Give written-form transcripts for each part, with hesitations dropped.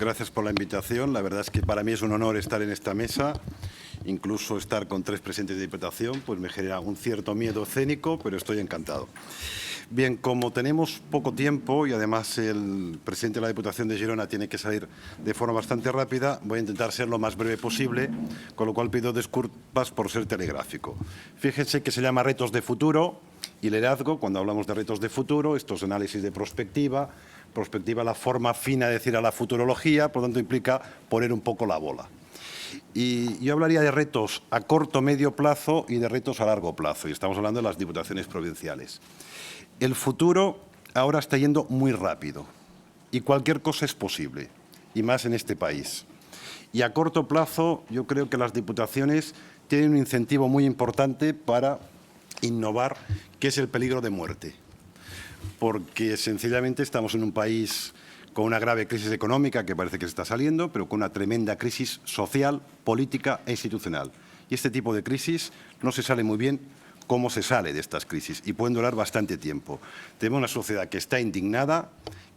Gracias por la invitación. La verdad es que para mí es un honor estar en esta mesa. Incluso estar con 3 presidentes de Diputación pues me genera un cierto miedo escénico, pero estoy encantado. Bien, como tenemos poco tiempo y además el presidente de la Diputación de Girona tiene que salir de forma bastante rápida, voy a intentar ser lo más breve posible, con lo cual pido disculpas por ser telegráfico. Fíjense que se llama retos de futuro y liderazgo. Cuando hablamos de retos de futuro, esto es análisis de perspectiva, la forma fina de decir a la futurología, por lo tanto implica poner un poco la bola. Y yo hablaría de retos a corto, medio plazo y de retos a largo plazo, y estamos hablando de las diputaciones provinciales. El futuro ahora está yendo muy rápido y cualquier cosa es posible, y más en este país. Y a corto plazo yo creo que las diputaciones tienen un incentivo muy importante para innovar, que es el peligro de muerte. Porque sencillamente estamos en un país con una grave crisis económica que parece que se está saliendo, pero con una tremenda crisis social, política e institucional. Y este tipo de crisis no se sale muy bien cómo se sale de estas crisis y pueden durar bastante tiempo. Tenemos una sociedad que está indignada,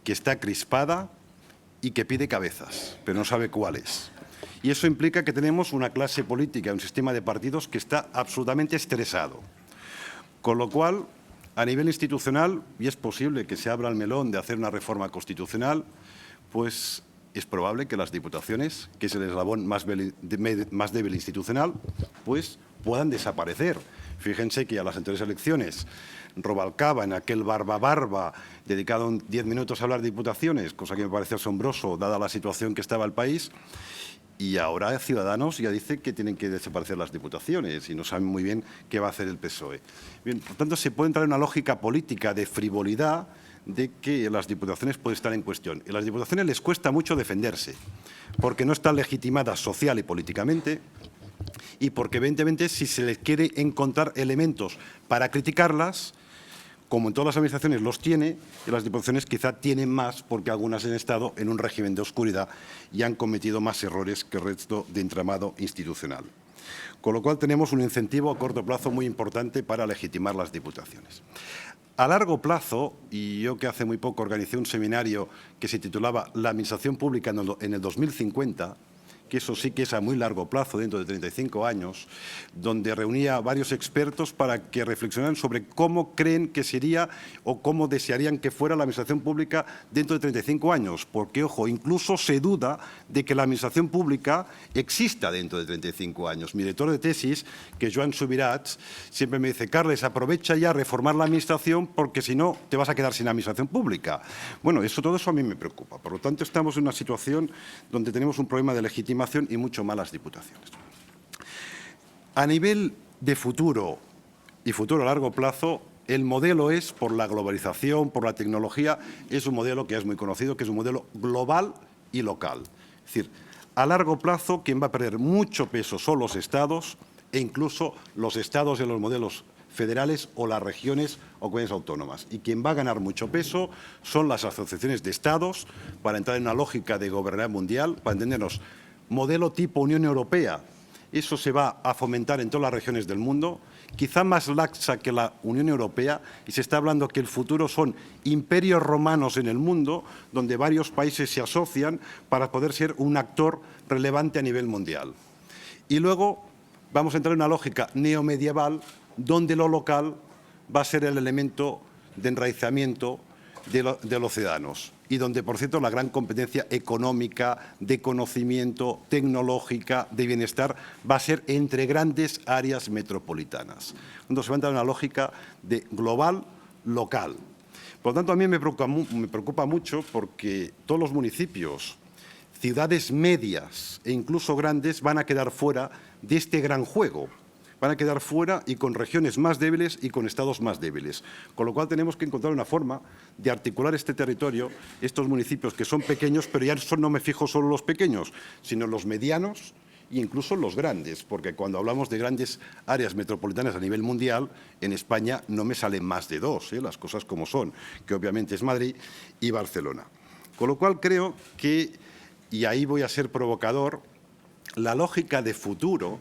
que está crispada y que pide cabezas, pero no sabe cuáles. Y eso implica que tenemos una clase política, un sistema de partidos que está absolutamente estresado. Con lo cual, a nivel institucional, y es posible que se abra el melón de hacer una reforma constitucional, pues es probable que las diputaciones, que es el eslabón más débil institucional, pues puedan desaparecer. Fíjense que a las anteriores elecciones, Rubalcaba, en aquel barba, dedicado 10 minutos a hablar de diputaciones, cosa que me parece asombroso, dada la situación que estaba el país, y ahora Ciudadanos ya dice que tienen que desaparecer las diputaciones y no saben muy bien qué va a hacer el PSOE. Bien, por tanto, se puede entrar en una lógica política de frivolidad de que las diputaciones pueden estar en cuestión. Y a las diputaciones les cuesta mucho defenderse, porque no están legitimadas social y políticamente, y porque evidentemente si se les quiere encontrar elementos para criticarlas, como en todas las administraciones los tiene, y las diputaciones quizá tienen más porque algunas han estado en un régimen de oscuridad y han cometido más errores que el resto de entramado institucional. Con lo cual tenemos un incentivo a corto plazo muy importante para legitimar las diputaciones. A largo plazo, y yo que hace muy poco organicé un seminario que se titulaba La Administración Pública en el 2050, que eso sí que es a muy largo plazo, dentro de 35 años, donde reunía a varios expertos para que reflexionaran sobre cómo creen que sería o cómo desearían que fuera la administración pública dentro de 35 años. Porque, ojo, incluso se duda de que la administración pública exista dentro de 35 años. Mi director de tesis, que es Joan Subirats, siempre me dice: Carles, aprovecha ya a reformar la administración porque si no te vas a quedar sin administración pública. Bueno, todo eso a mí me preocupa. Por lo tanto, estamos en una situación donde tenemos un problema de legitimación y mucho más las diputaciones. A nivel de futuro y futuro a largo plazo, el modelo es, por la globalización, por la tecnología, es un modelo que ya es muy conocido, que es un modelo global y local. Es decir, a largo plazo, quien va a perder mucho peso son los estados e incluso los estados de los modelos federales o las regiones o comunidades autónomas. Y quien va a ganar mucho peso son las asociaciones de estados, para entrar en una lógica de gobernanza mundial, para entendernos, modelo tipo Unión Europea. Eso se va a fomentar en todas las regiones del mundo, quizá más laxa que la Unión Europea, y se está hablando que el futuro son imperios romanos en el mundo, donde varios países se asocian para poder ser un actor relevante a nivel mundial. Y luego vamos a entrar en una lógica neomedieval, donde lo local va a ser el elemento de enraizamiento de los ciudadanos y donde, por cierto, la gran competencia económica, de conocimiento, tecnológica, de bienestar, va a ser entre grandes áreas metropolitanas. Entonces se va a entrar en una lógica de global-local. Por lo tanto, a mí me preocupa mucho porque todos los municipios, ciudades medias e incluso grandes van a quedar fuera de este gran juego. Van a quedar fuera y con regiones más débiles y con estados más débiles. Con lo cual tenemos que encontrar una forma de articular este territorio, estos municipios que son pequeños, pero ya no me fijo solo en los pequeños, sino en los medianos e incluso en los grandes, porque cuando hablamos de grandes áreas metropolitanas a nivel mundial, en España no me salen más de 2, las cosas como son, que obviamente es Madrid y Barcelona. Con lo cual creo que, y ahí voy a ser provocador, la lógica de futuro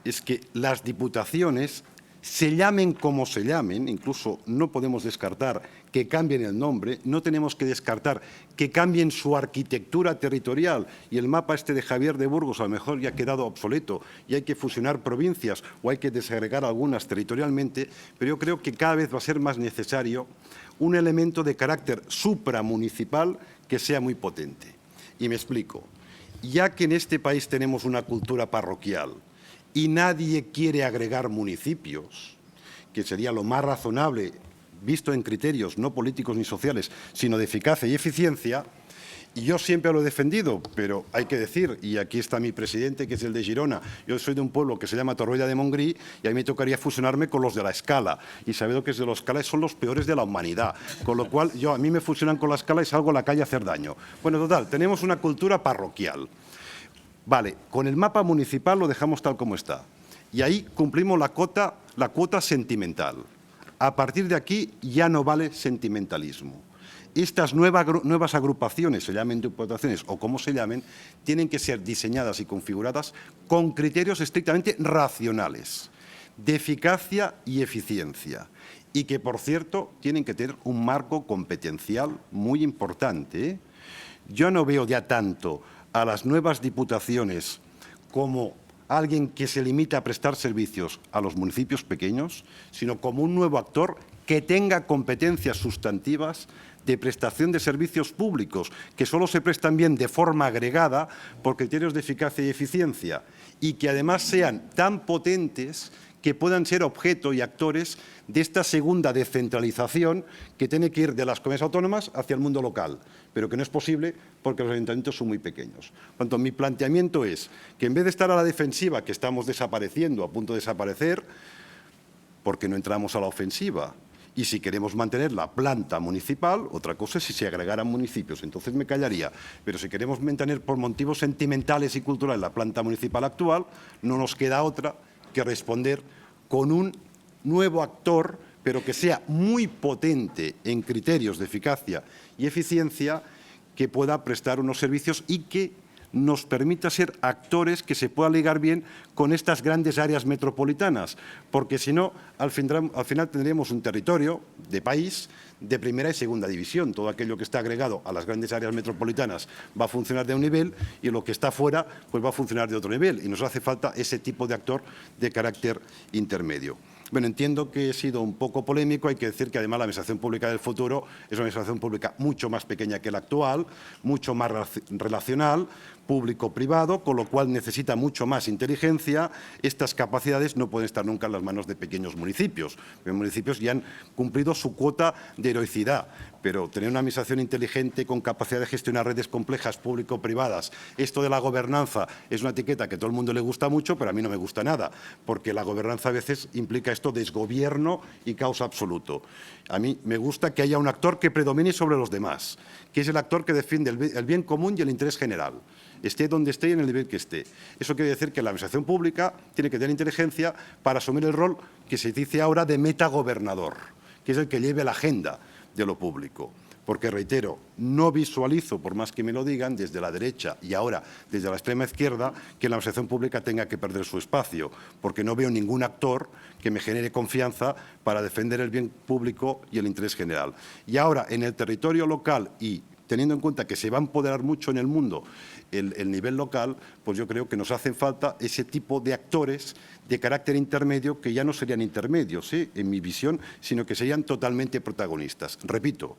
es que las diputaciones se llamen como se llamen, incluso no podemos descartar que cambien el nombre, no tenemos que descartar que cambien su arquitectura territorial y el mapa este de Javier de Burgos a lo mejor ya ha quedado obsoleto y hay que fusionar provincias o hay que desagregar algunas territorialmente, pero yo creo que cada vez va a ser más necesario un elemento de carácter supramunicipal que sea muy potente. Y me explico. Ya que en este país tenemos una cultura parroquial y nadie quiere agregar municipios, que sería lo más razonable visto en criterios no políticos ni sociales, sino de eficacia y eficiencia, y yo siempre lo he defendido, pero hay que decir, y aquí está mi presidente, que es el de Girona, yo soy de un pueblo que se llama Torroella de Montgrí, y a mí me tocaría fusionarme con los de la Escala, y sabido que los de la Escala son los peores de la humanidad, con lo cual a mí me fusionan con la Escala y salgo a la calle a hacer daño. Bueno, total, tenemos una cultura parroquial. Vale, con el mapa municipal lo dejamos tal como está, y ahí cumplimos la cuota sentimental. A partir de aquí ya no vale sentimentalismo. Estas nuevas agrupaciones, se llamen diputaciones o como se llamen, tienen que ser diseñadas y configuradas con criterios estrictamente racionales, de eficacia y eficiencia, y que, por cierto, tienen que tener un marco competencial muy importante. Yo no veo ya tanto a las nuevas diputaciones como alguien que se limita a prestar servicios a los municipios pequeños, sino como un nuevo actor que tenga competencias sustantivas de prestación de servicios públicos, que solo se prestan bien de forma agregada por criterios de eficacia y eficiencia, y que además sean tan potentes que puedan ser objeto y actores de esta segunda descentralización que tiene que ir de las comunidades autónomas hacia el mundo local, pero que no es posible porque los ayuntamientos son muy pequeños. Por tanto, mi planteamiento es que en vez de estar a la defensiva, que estamos desapareciendo, a punto de desaparecer, ¿por qué no entramos a la ofensiva? Y si queremos mantener la planta municipal, otra cosa es si se agregaran municipios, entonces me callaría. Pero si queremos mantener por motivos sentimentales y culturales la planta municipal actual, no nos queda otra que responder con un nuevo actor, pero que sea muy potente en criterios de eficacia y eficiencia, que pueda prestar unos servicios y que nos permita ser actores que se puedan ligar bien con estas grandes áreas metropolitanas, porque si no, al final tendríamos un territorio de país de primera y segunda división. Todo aquello que está agregado a las grandes áreas metropolitanas va a funcionar de un nivel y lo que está fuera pues va a funcionar de otro nivel. Y nos hace falta ese tipo de actor de carácter intermedio. Bueno, entiendo que he sido un poco polémico. Hay que decir que además la administración pública del futuro es una administración pública mucho más pequeña que la actual, mucho más relacional, público-privado, con lo cual necesita mucho más inteligencia. Estas capacidades no pueden estar nunca en las manos de pequeños municipios. Los municipios ya han cumplido su cuota de heroicidad, pero tener una administración inteligente con capacidad de gestionar redes complejas público-privadas, esto de la gobernanza es una etiqueta que a todo el mundo le gusta mucho, pero a mí no me gusta nada, porque la gobernanza a veces implica esto desgobierno y caos absoluto. A mí me gusta que haya un actor que predomine sobre los demás, que es el actor que defiende el bien común y el interés general, esté donde esté y en el nivel que esté. Eso quiere decir que la administración pública tiene que tener inteligencia para asumir el rol que se dice ahora de metagobernador, que es el que lleve la agenda de lo público. Porque, reitero, no visualizo, por más que me lo digan, desde la derecha y ahora desde la extrema izquierda, que la administración pública tenga que perder su espacio, porque no veo ningún actor que me genere confianza para defender el bien público y el interés general. Y ahora, en el territorio local y teniendo en cuenta que se va a empoderar mucho en el mundo el nivel local, pues yo creo que nos hacen falta ese tipo de actores de carácter intermedio que ya no serían intermedios, en mi visión, sino que serían totalmente protagonistas. Repito,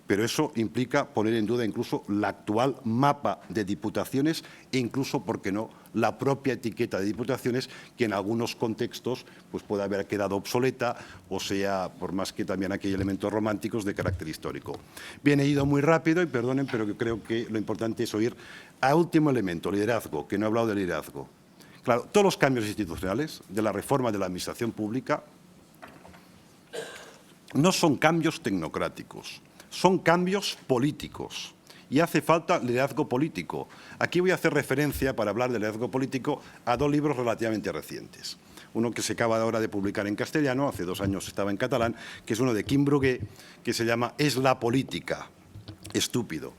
pero eso implica poner en duda incluso la actual mapa de diputaciones e incluso, ¿por qué no?, la propia etiqueta de diputaciones que en algunos contextos pues puede haber quedado obsoleta o sea, por más que también aquí hay elementos románticos de carácter histórico. Bien, he ido muy rápido y perdonen, pero yo creo que lo importante es oír a último elemento, liderazgo, que no he hablado de liderazgo. Claro, todos los cambios institucionales de la reforma de la administración pública no son cambios tecnocráticos. Son cambios políticos y hace falta liderazgo político. Aquí voy a hacer referencia, para hablar de liderazgo político, a dos libros relativamente recientes. Uno que se acaba ahora de publicar en castellano, hace 2 años estaba en catalán, que es uno de Quim Brugué, que se llama «Es la política». Estúpido.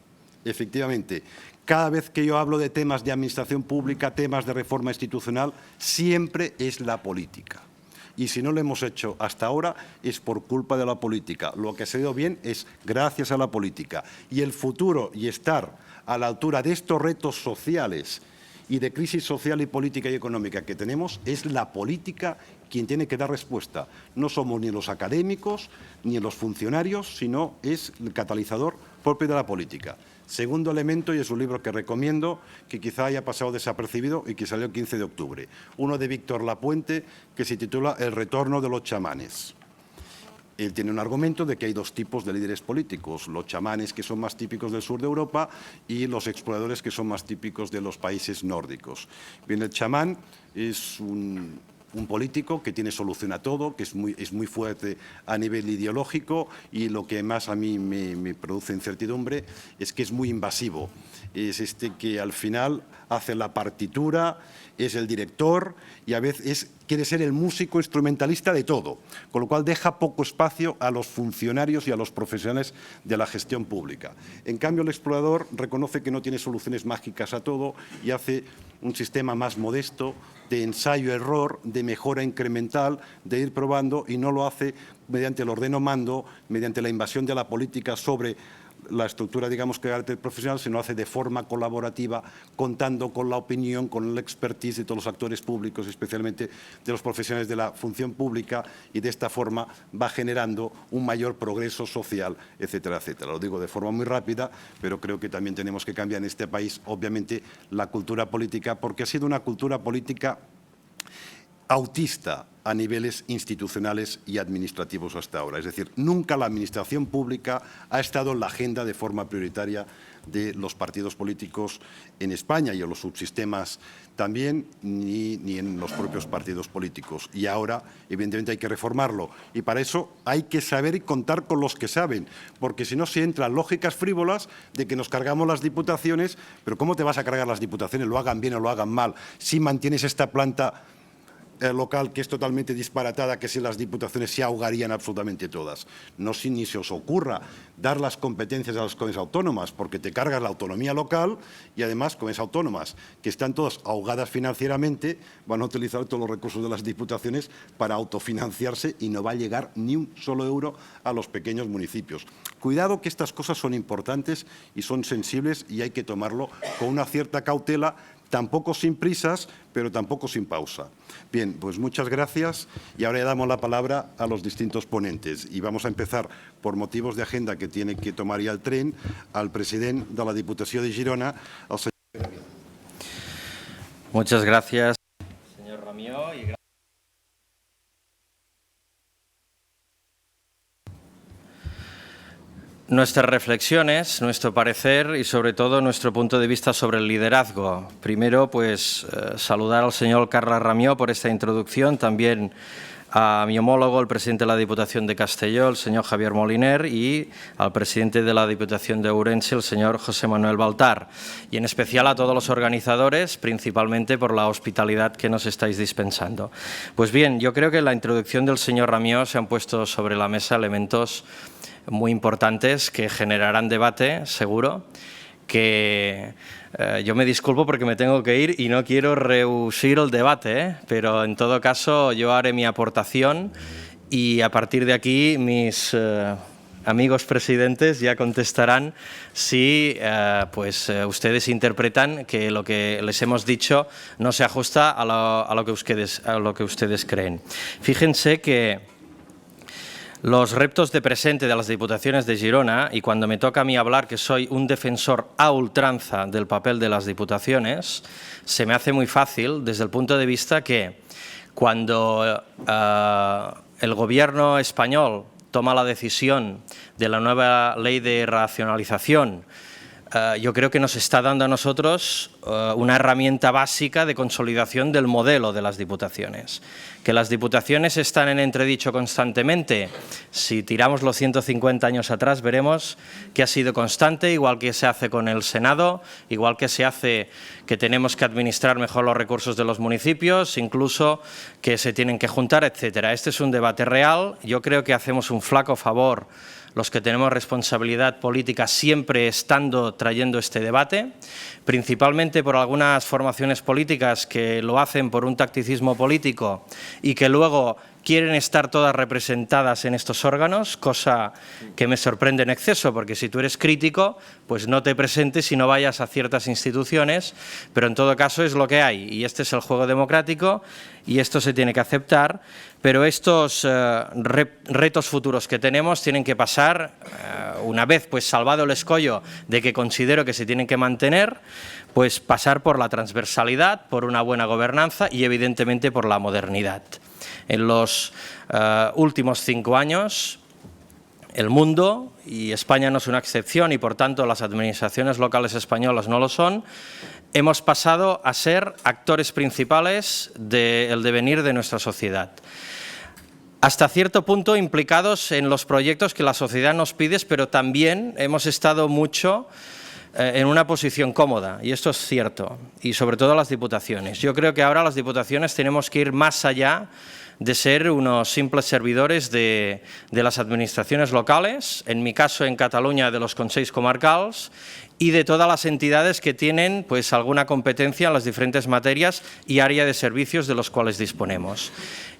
Efectivamente, cada vez que yo hablo de temas de administración pública, temas de reforma institucional, siempre es la política. Y si no lo hemos hecho hasta ahora es por culpa de la política. Lo que ha salido bien es gracias a la política. Y el futuro y estar a la altura de estos retos sociales y de crisis social y política y económica que tenemos, es la política quien tiene que dar respuesta. No somos ni los académicos ni los funcionarios, sino es el catalizador propio de la política. Segundo elemento, y es un libro que recomiendo, que quizá haya pasado desapercibido y que salió el 15 de octubre. Uno de Víctor Lapuente, que se titula El retorno de los chamanes. Él tiene un argumento de que hay dos tipos de líderes políticos, los chamanes que son más típicos del sur de Europa y los exploradores que son más típicos de los países nórdicos. Bien, el chamán es un político que tiene solución a todo, que es muy fuerte a nivel ideológico y lo que más a mí me produce incertidumbre es que es muy invasivo. Es que al final hace la partitura, es el director y a veces quiere ser el músico instrumentalista de todo, con lo cual deja poco espacio a los funcionarios y a los profesionales de la gestión pública. En cambio, el explorador reconoce que no tiene soluciones mágicas a todo y hace un sistema más modesto de ensayo-error, de mejora incremental, de ir probando y no lo hace mediante el ordeno-mando, mediante la invasión de la política sobre la estructura, digamos, que carácter profesional, sino hace de forma colaborativa, contando con la opinión, con el expertise de todos los actores públicos, especialmente de los profesionales de la función pública, y de esta forma va generando un mayor progreso social, etcétera, etcétera. Lo digo de forma muy rápida, pero creo que también tenemos que cambiar en este país, obviamente, la cultura política, porque ha sido una cultura política autista a niveles institucionales y administrativos hasta ahora. Es decir, nunca la administración pública ha estado en la agenda de forma prioritaria de los partidos políticos en España y en los subsistemas también, ni en los propios partidos políticos. Y ahora, evidentemente, hay que reformarlo. Y para eso hay que saber y contar con los que saben, porque si no se entran lógicas frívolas de que nos cargamos las diputaciones, pero ¿cómo te vas a cargar las diputaciones? Lo hagan bien o lo hagan mal. Si mantienes esta planta local que es totalmente disparatada, que si las diputaciones se ahogarían absolutamente todas. No si ni se os ocurra dar las competencias a las comunidades autónomas, porque te cargas la autonomía local y además comunidades autónomas que están todas ahogadas financieramente van a utilizar todos los recursos de las diputaciones para autofinanciarse y no va a llegar ni un solo euro a los pequeños municipios. Cuidado, que estas cosas son importantes y son sensibles y hay que tomarlo con una cierta cautela, tampoco sin prisas, pero tampoco sin pausa. Bien, pues muchas gracias y ahora le damos la palabra a los distintos ponentes. Y vamos a empezar, por motivos de agenda que tiene que tomar ya el tren, al presidente de la Diputació de Girona, al señor. Muchas gracias, señor Ramió. Nuestras reflexiones, nuestro parecer y sobre todo nuestro punto de vista sobre el liderazgo. Primero, pues saludar al señor Carles Ramió por esta introducción, también a mi homólogo, el presidente de la Diputación de Castelló, el señor Javier Moliner, y al presidente de la Diputación de Ourense, el señor José Manuel Baltar, y en especial a todos los organizadores, principalmente por la hospitalidad que nos estáis dispensando. Pues bien, yo creo que en la introducción del señor Ramió se han puesto sobre la mesa elementos muy importantes que generarán debate, seguro, que yo me disculpo porque me tengo que ir y no quiero rehuir el debate, pero en todo caso yo haré mi aportación y a partir de aquí mis amigos presidentes ya contestarán si ustedes interpretan que lo que les hemos dicho no se ajusta a lo que ustedes creen. Fíjense que los retos de presente de las Diputaciones de Girona, y cuando me toca a mí hablar que soy un defensor a ultranza del papel de las Diputaciones, se me hace muy fácil desde el punto de vista que cuando el Gobierno español toma la decisión de la nueva ley de racionalización, yo creo que nos está dando a nosotros una herramienta básica de consolidación del modelo de las Diputaciones. Que las Diputaciones están en entredicho constantemente. Si tiramos los 150 años atrás, veremos que ha sido constante, igual que se hace con el Senado, igual que se hace que tenemos que administrar mejor los recursos de los municipios, incluso que se tienen que juntar, etcétera. Este es un debate real. Yo creo que hacemos un flaco favor los que tenemos responsabilidad política siempre trayendo este debate, principalmente por algunas formaciones políticas que lo hacen por un tacticismo político y que luego quieren estar todas representadas en estos órganos, cosa que me sorprende en exceso, porque si tú eres crítico, pues no te presentes y no vayas a ciertas instituciones, pero en todo caso es lo que hay, y este es el juego democrático y esto se tiene que aceptar, pero estos retos futuros que tenemos tienen que pasar, una vez pues salvado el escollo de que considero que se tienen que mantener, pues pasar por la transversalidad, por una buena gobernanza y evidentemente por la modernidad. En los últimos 5 años, el mundo, y España no es una excepción y por tanto las administraciones locales españolas no lo son, hemos pasado a ser actores principales del devenir de nuestra sociedad. Hasta cierto punto implicados en los proyectos que la sociedad nos pide, pero también hemos estado mucho en una posición cómoda, y esto es cierto, y sobre todo las diputaciones. Yo creo que ahora las diputaciones tenemos que ir más allá de ser unos simples servidores de las administraciones locales, en mi caso en Cataluña de los consells comarcals, y de todas las entidades que tienen pues alguna competencia en las diferentes materias y área de servicios de los cuales disponemos.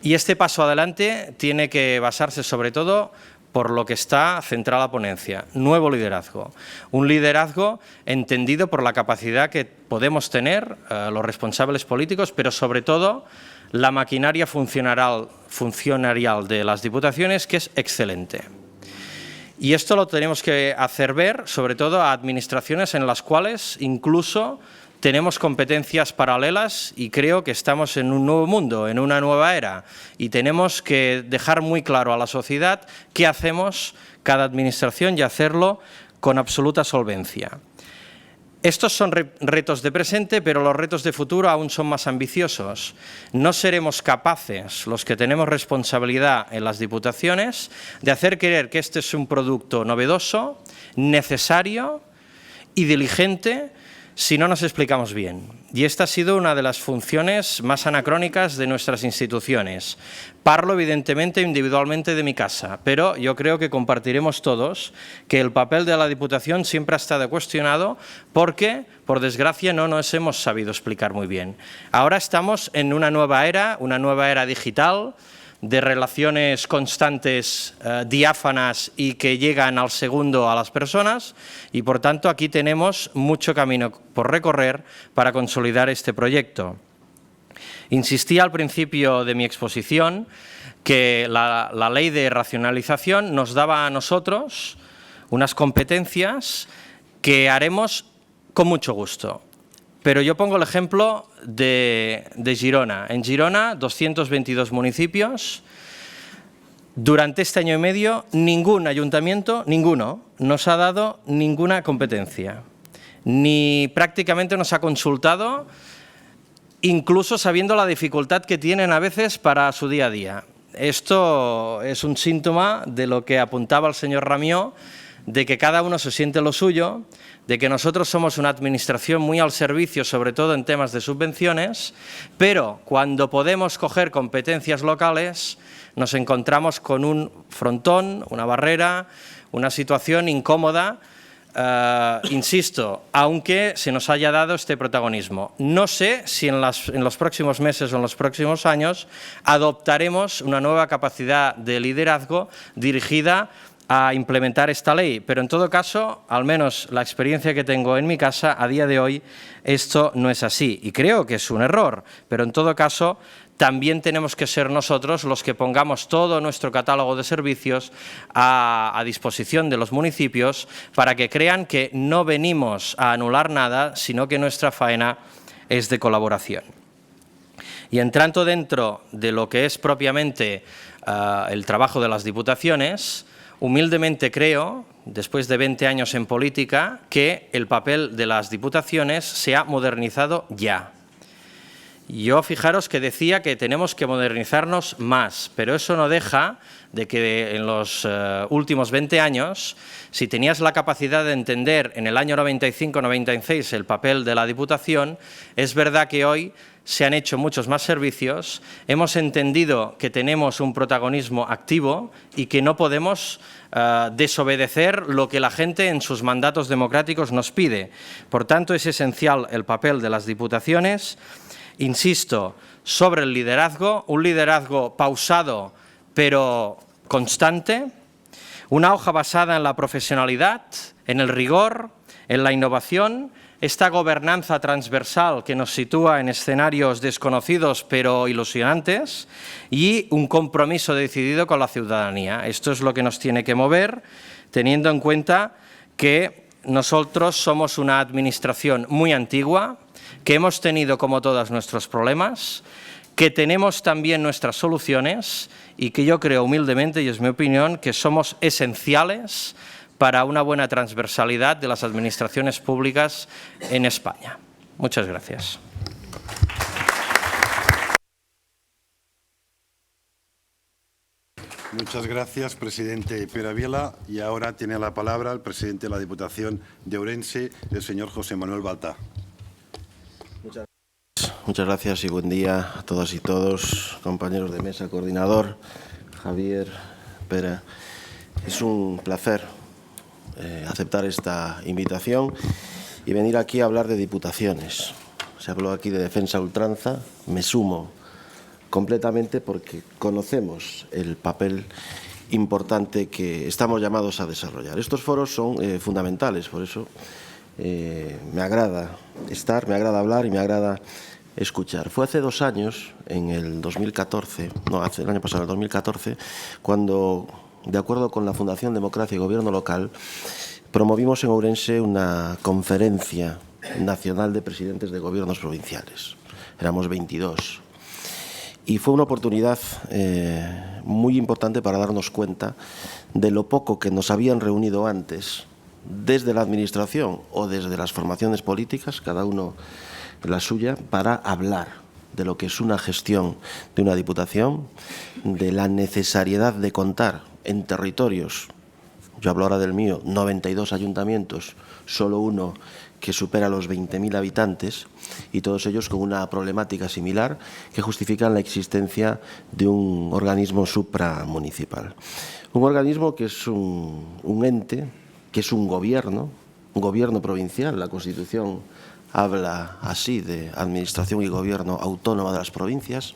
Y este paso adelante tiene que basarse sobre todo por lo que está centrada la ponencia, nuevo liderazgo. Un liderazgo entendido por la capacidad que podemos tener los responsables políticos, pero sobre todo la maquinaria funcionarial de las diputaciones, que es excelente. Y esto lo tenemos que hacer ver, sobre todo a administraciones en las cuales incluso tenemos competencias paralelas y creo que estamos en un nuevo mundo, en una nueva era, y tenemos que dejar muy claro a la sociedad qué hacemos cada administración y hacerlo con absoluta solvencia. Estos son retos de presente, pero los retos de futuro aún son más ambiciosos. No seremos capaces, los que tenemos responsabilidad en las diputaciones, de hacer creer que este es un producto novedoso, necesario y diligente si no nos explicamos bien. Y esta ha sido una de las funciones más anacrónicas de nuestras instituciones. Parlo evidentemente individualmente de mi casa, pero yo creo que compartiremos todos que el papel de la Diputación siempre ha estado cuestionado porque, por desgracia, no nos hemos sabido explicar muy bien. Ahora estamos en una nueva era digital, de relaciones constantes, diáfanas y que llegan al segundo a las personas, y por tanto aquí tenemos mucho camino por recorrer para consolidar este proyecto. Insistí al principio de mi exposición que la ley de racionalización nos daba a nosotros unas competencias que haremos con mucho gusto. Pero yo pongo el ejemplo de Girona. En Girona, 222 municipios. Durante este año y medio, ningún ayuntamiento, ninguno, nos ha dado ninguna competencia. Ni prácticamente nos ha consultado, incluso sabiendo la dificultad que tienen a veces para su día a día. Esto es un síntoma de lo que apuntaba el señor Ramió, de que cada uno se siente lo suyo, de que nosotros somos una administración muy al servicio, sobre todo en temas de subvenciones, pero cuando podemos coger competencias locales nos encontramos con un frontón, una barrera, una situación incómoda, insisto, aunque se nos haya dado este protagonismo. No sé si en los próximos meses o en los próximos años adoptaremos una nueva capacidad de liderazgo dirigida a implementar esta ley, pero en todo caso, al menos la experiencia que tengo en mi casa, a día de hoy, esto no es así. Y creo que es un error, pero en todo caso, también tenemos que ser nosotros los que pongamos todo nuestro catálogo de servicios a disposición de los municipios para que crean que no venimos a anular nada, sino que nuestra faena es de colaboración. Y entrando dentro de lo que es propiamente el trabajo de las diputaciones, humildemente creo, después de 20 años en política, que el papel de las diputaciones se ha modernizado ya. Yo, fijaros que decía que tenemos que modernizarnos más, pero eso no deja de que en los últimos 20 años, si tenías la capacidad de entender en el año 95-96 el papel de la Diputación, es verdad que hoy se han hecho muchos más servicios, hemos entendido que tenemos un protagonismo activo y que no podemos desobedecer lo que la gente en sus mandatos democráticos nos pide. Por tanto, es esencial el papel de las diputaciones insisto, sobre el liderazgo, un liderazgo pausado pero constante, una hoja basada en la profesionalidad, en el rigor, en la innovación, esta gobernanza transversal que nos sitúa en escenarios desconocidos pero ilusionantes y un compromiso decidido con la ciudadanía. Esto es lo que nos tiene que mover, teniendo en cuenta que nosotros somos una administración muy antigua, que hemos tenido como todos nuestros problemas, que tenemos también nuestras soluciones y que yo creo humildemente, y es mi opinión, que somos esenciales para una buena transversalidad de las administraciones públicas en España. Muchas gracias. Muchas gracias, presidente Pere Viela. Y ahora tiene la palabra el presidente de la Diputación de Ourense, el señor José Manuel Baltá. Muchas gracias y buen día a todas y todos, compañeros de mesa, coordinador, Javier, Pere. Es un placer aceptar esta invitación y venir aquí a hablar de diputaciones. Se habló aquí de defensa a ultranza, me sumo completamente porque conocemos el papel importante que estamos llamados a desarrollar. Estos foros son fundamentales, por eso me agrada estar, me agrada hablar y me agrada escuchar. Fue hace 2 años, en el 2014, no, el año pasado, el 2014, cuando, de acuerdo con la Fundación Democracia y Gobierno Local, promovimos en Ourense una conferencia nacional de presidentes de gobiernos provinciales. Éramos 22. Y fue una oportunidad muy importante para darnos cuenta de lo poco que nos habían reunido antes desde la Administración o desde las formaciones políticas, cada uno la suya, para hablar de lo que es una gestión de una diputación, de la necesariedad de contar en territorios, yo hablo ahora del mío, 92 ayuntamientos, solo uno que supera los 20.000 habitantes y todos ellos con una problemática similar que justifican la existencia de un organismo supramunicipal. Un organismo que es un ente, que es un gobierno provincial. La Constitución habla así de administración y gobierno autónoma de las provincias,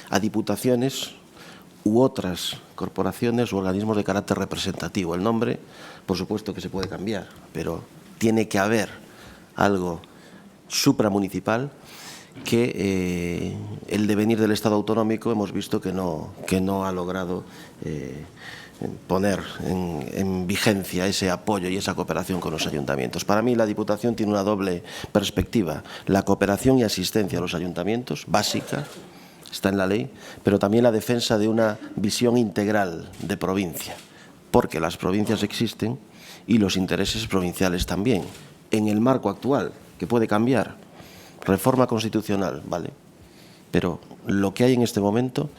a diputaciones u otras corporaciones u organismos de carácter representativo. El nombre, por supuesto que se puede cambiar, pero tiene que haber algo supramunicipal que el devenir del Estado autonómico hemos visto que no ha logrado poner en vigencia ese apoyo y esa cooperación con los ayuntamientos. Para mí la Diputación tiene una doble perspectiva, la cooperación y asistencia a los ayuntamientos, básica, está en la ley, pero también la defensa de una visión integral de provincia, porque las provincias existen y los intereses provinciales también, en el marco actual, que puede cambiar, reforma constitucional, ¿vale? Pero lo que hay en este momento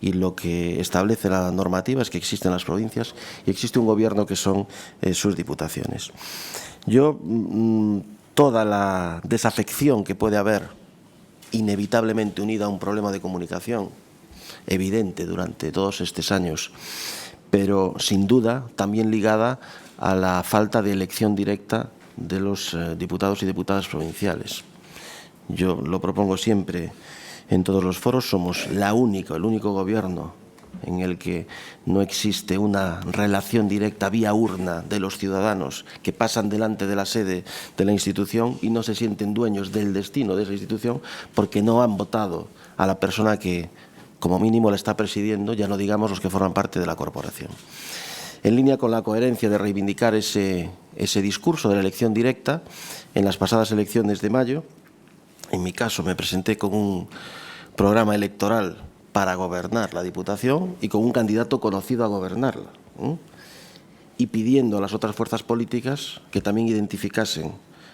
y lo que establece la normativa es que existen las provincias y existe un gobierno que son sus diputaciones. Yo, toda la desafección que puede haber inevitablemente unida a un problema de comunicación evidente durante todos estos años, pero sin duda también ligada a la falta de elección directa de los diputados y diputadas provinciales. Yo lo propongo siempre en todos los foros, somos el único gobierno en el que no existe una relación directa vía urna de los ciudadanos que pasan delante de la sede de la institución y no se sienten dueños del destino de esa institución porque no han votado a la persona que como mínimo la está presidiendo, ya no digamos los que forman parte de la corporación. En línea con la coherencia de reivindicar ese discurso de la elección directa, en las pasadas elecciones de mayo, en mi caso me presenté con un programa electoral para gobernar la Diputación y con un candidato conocido a gobernarla, y pidiendo a las otras fuerzas políticas que también identificasen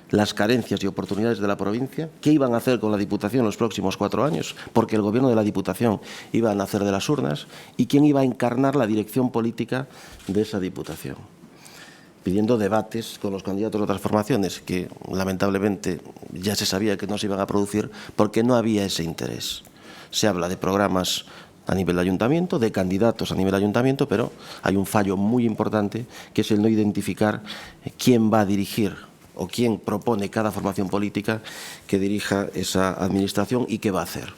las carencias y oportunidades de la provincia, qué iban a hacer con la Diputación los próximos 4 años, porque el gobierno de la Diputación iba a nacer de las urnas, y quién iba a encarnar la dirección política de esa Diputación. Pidiendo debates con los candidatos de otras formaciones, que lamentablemente ya se sabía que no se iban a producir porque no había ese interés. Se habla de programas a nivel de ayuntamiento, de candidatos a nivel de ayuntamiento, pero hay un fallo muy importante que es el no identificar quién va a dirigir o quién propone cada formación política que dirija esa administración y qué va a hacer.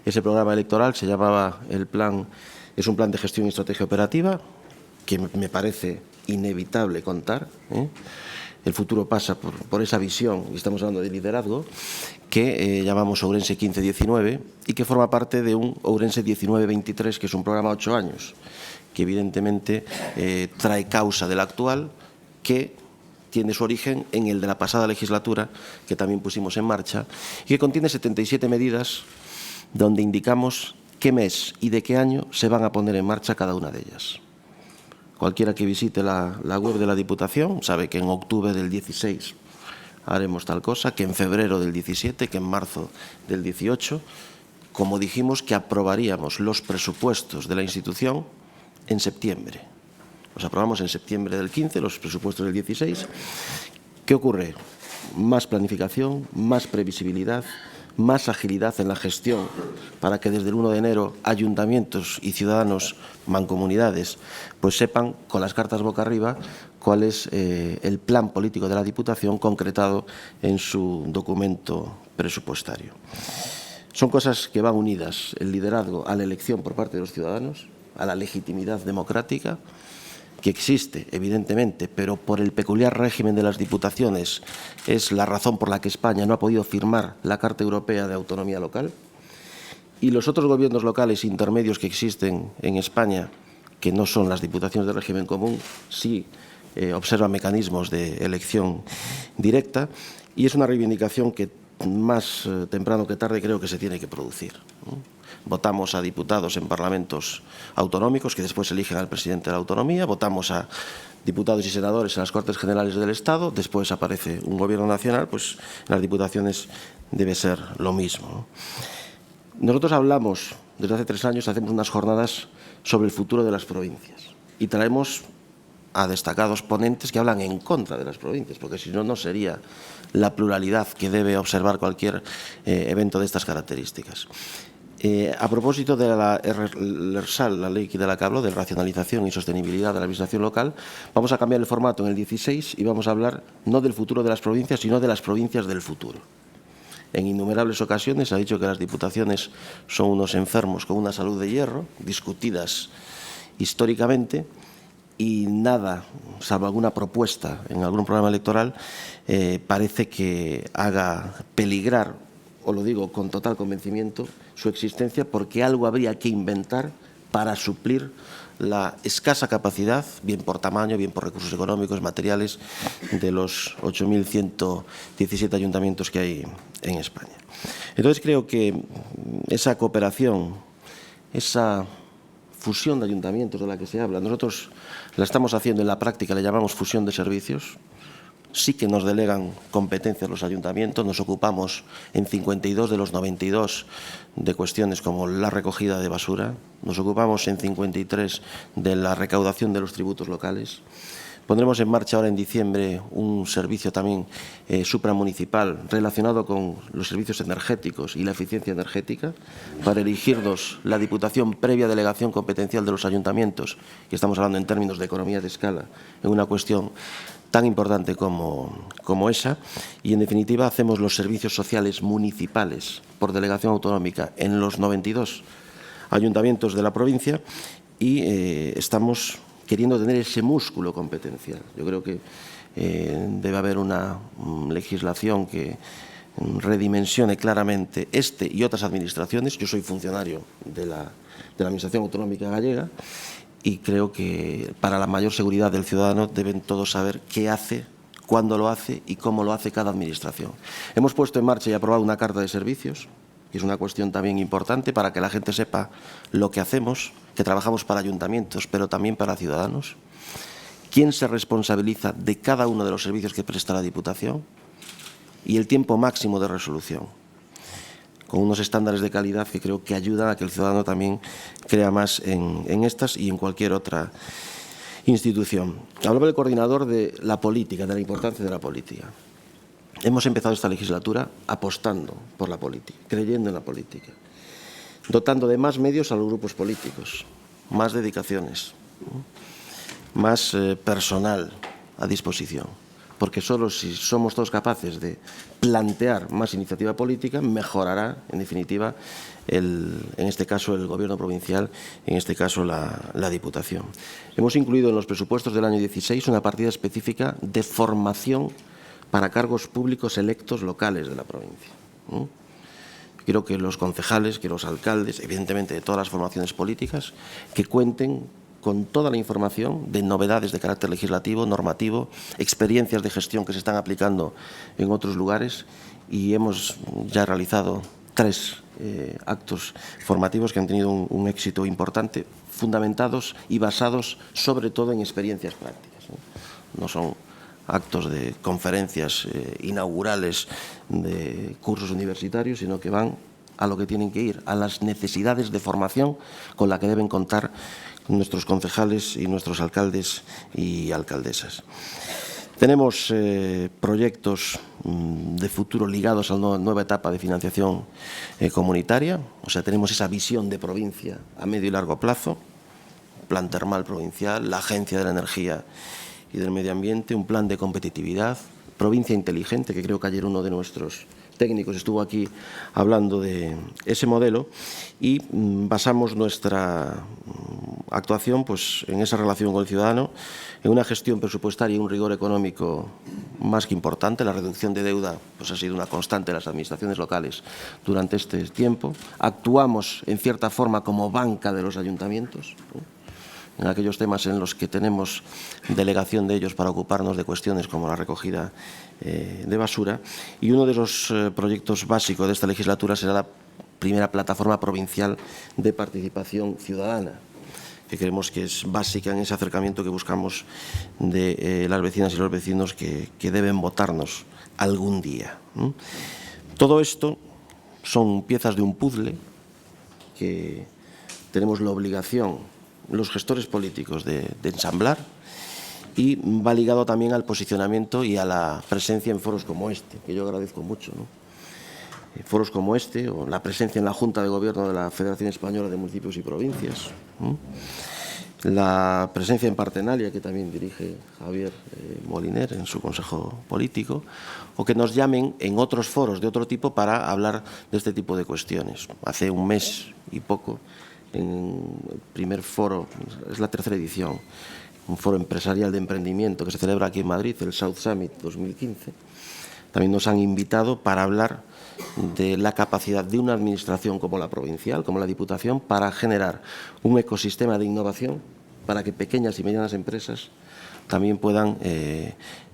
Ese programa electoral se llamaba el plan, es un plan de gestión y estrategia operativa que me parece inevitable contar. El futuro pasa por esa visión, y estamos hablando de liderazgo, que llamamos Ourense 15-19 y que forma parte de un Ourense 19-23, que es un programa a 8 años, que evidentemente trae causa del actual, que tiene su origen en el de la pasada legislatura, que también pusimos en marcha, y que contiene 77 medidas donde indicamos qué mes y de qué año se van a poner en marcha cada una de ellas. Cualquiera que visite la web de la Diputación sabe que en octubre del 16 haremos tal cosa, que en febrero del 17, que en marzo del 18, como dijimos que aprobaríamos los presupuestos de la institución en septiembre. Los aprobamos en septiembre del 15, los presupuestos del 16. ¿Qué ocurre? Más planificación, más previsibilidad, más agilidad en la gestión para que desde el 1 de enero ayuntamientos y ciudadanos, mancomunidades, pues sepan con las cartas boca arriba cuál es el plan político de la Diputación concretado en su documento presupuestario. Son cosas que van unidas, el liderazgo a la elección por parte de los ciudadanos, a la legitimidad democrática, que existe, evidentemente, pero por el peculiar régimen de las diputaciones es la razón por la que España no ha podido firmar la Carta Europea de Autonomía Local. Y los otros gobiernos locales intermedios que existen en España, que no son las diputaciones de régimen común, sí observan mecanismos de elección directa, y es una reivindicación que más temprano que tarde creo que se tiene que producir, ¿no? Votamos a diputados en parlamentos autonómicos que después eligen al presidente de la autonomía, votamos a diputados y senadores en las Cortes Generales del Estado, después aparece un gobierno nacional, pues en las diputaciones debe ser lo mismo. Nosotros hablamos, desde hace 3 años, hacemos unas jornadas sobre el futuro de las provincias y traemos a destacados ponentes que hablan en contra de las provincias, porque si no, no sería la pluralidad que debe observar cualquier evento de estas características. A propósito de la LERSAL, la ley de la que hablo, de racionalización y sostenibilidad de la administración local, vamos a cambiar el formato en el 16 y vamos a hablar no del futuro de las provincias, sino de las provincias del futuro. En innumerables ocasiones se ha dicho que las diputaciones son unos enfermos con una salud de hierro, discutidas históricamente, y nada, salvo alguna propuesta en algún programa electoral, parece que haga peligrar, o lo digo con total convencimiento, su existencia, porque algo habría que inventar para suplir la escasa capacidad, bien por tamaño, bien por recursos económicos, materiales, de los 8.117 ayuntamientos que hay en España. Entonces creo que esa cooperación, esa fusión de ayuntamientos de la que se habla, nosotros la estamos haciendo en la práctica, le llamamos fusión de servicios. Sí que nos delegan competencias los ayuntamientos, nos ocupamos en 52 de los 92 de cuestiones como la recogida de basura, nos ocupamos en 53 de la recaudación de los tributos locales. Pondremos en marcha ahora en diciembre un servicio también supramunicipal relacionado con los servicios energéticos y la eficiencia energética para erigirnos la Diputación previa delegación competencial de los ayuntamientos, que estamos hablando en términos de economía de escala, en una cuestión tan importante como esa, y en definitiva hacemos los servicios sociales municipales por delegación autonómica en los 92 ayuntamientos de la provincia y estamos queriendo tener ese músculo competencial. Yo creo que debe haber una legislación que redimensione claramente este y otras administraciones. Yo soy funcionario de la Administración Autonómica Gallega y creo que para la mayor seguridad del ciudadano deben todos saber qué hace, cuándo lo hace y cómo lo hace cada administración. Hemos puesto en marcha y aprobado una carta de servicios, que es una cuestión también importante para que la gente sepa lo que hacemos, que trabajamos para ayuntamientos, pero también para ciudadanos. ¿Quién se responsabiliza de cada uno de los servicios que presta la Diputación? Y el tiempo máximo de resolución, con unos estándares de calidad que creo que ayudan a que el ciudadano también crea más en estas y en cualquier otra institución. Hablaba el coordinador de la política, de la importancia de la política. Hemos empezado esta legislatura apostando por la política, creyendo en la política, dotando de más medios a los grupos políticos, más dedicaciones, más personal a disposición, porque solo si somos todos capaces de plantear más iniciativa política, mejorará, en definitiva, en este caso el Gobierno provincial, en este caso la Diputación. Hemos incluido en los presupuestos del año 16 una partida específica de formación para cargos públicos electos locales de la provincia. Quiero que los concejales, que los alcaldes, evidentemente de todas las formaciones políticas, que cuenten con toda la información de novedades de carácter legislativo, normativo, experiencias de gestión que se están aplicando en otros lugares, y hemos ya realizado 3 actos formativos que han tenido un éxito importante, fundamentados y basados sobre todo en experiencias prácticas. No son actos de conferencias inaugurales de cursos universitarios, sino que van a lo que tienen que ir, a las necesidades de formación con la que deben contar nuestros concejales y nuestros alcaldes y alcaldesas. Tenemos proyectos de futuro ligados a la nueva etapa de financiación comunitaria, o sea, tenemos esa visión de provincia a medio y largo plazo, plan termal provincial, la Agencia de la Energía y del Medio Ambiente, un plan de competitividad, provincia inteligente, que creo que ayer uno de nuestros técnicos estuvo aquí hablando de ese modelo, y basamos nuestra actuación pues, en esa relación con el ciudadano, en una gestión presupuestaria y un rigor económico más que importante. La reducción de deuda pues, ha sido una constante de las administraciones locales durante este tiempo. Actuamos, en cierta forma, como banca de los ayuntamientos, en aquellos temas en los que tenemos delegación de ellos para ocuparnos de cuestiones como la recogida de basura. Y uno de los proyectos básicos de esta legislatura será la primera plataforma provincial de participación ciudadana, que creemos que es básica en ese acercamiento que buscamos de las vecinas y los vecinos que deben votarnos algún día. Todo esto son piezas de un puzzle que tenemos la obligación, los gestores políticos, de ensamblar, y va ligado también al posicionamiento y a la presencia en foros como este, que yo agradezco mucho, ¿no? Foros como este, o la presencia en la Junta de Gobierno de la Federación Española de Municipios y Provincias, la presencia en Partenalia, que también dirige Javier Moliner en su consejo político, o que nos llamen en otros foros de otro tipo para hablar de este tipo de cuestiones. Hace un mes y poco, en el primer foro, es la 3ª edición, un foro empresarial de emprendimiento que se celebra aquí en Madrid, el South Summit 2015, también nos han invitado para hablar de la capacidad de una administración como la provincial, como la Diputación, para generar un ecosistema de innovación para que pequeñas y medianas empresas también puedan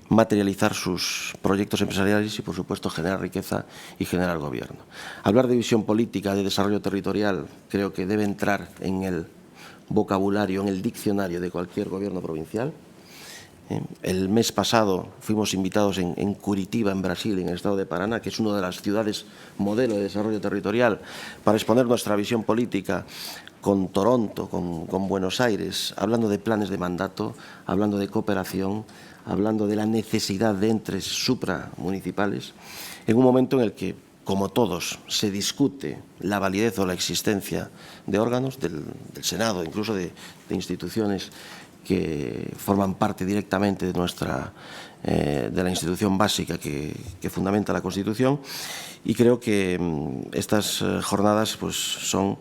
materializar sus proyectos empresariales y, por supuesto, generar riqueza y generar gobierno. Hablar de visión política, de desarrollo territorial, creo que debe entrar en el vocabulario, en el diccionario de cualquier gobierno provincial. El mes pasado fuimos invitados en Curitiba, en Brasil, en el estado de Paraná, que es una de las ciudades modelo de desarrollo territorial, para exponer nuestra visión política con Toronto, con Buenos Aires, hablando de planes de mandato, hablando de cooperación, hablando de la necesidad de entes supramunicipales, en un momento en el que, como todos, se discute la validez o la existencia de órganos, del Senado, incluso de instituciones que forman parte directamente de la institución básica que fundamenta la Constitución, y creo que estas jornadas pues, son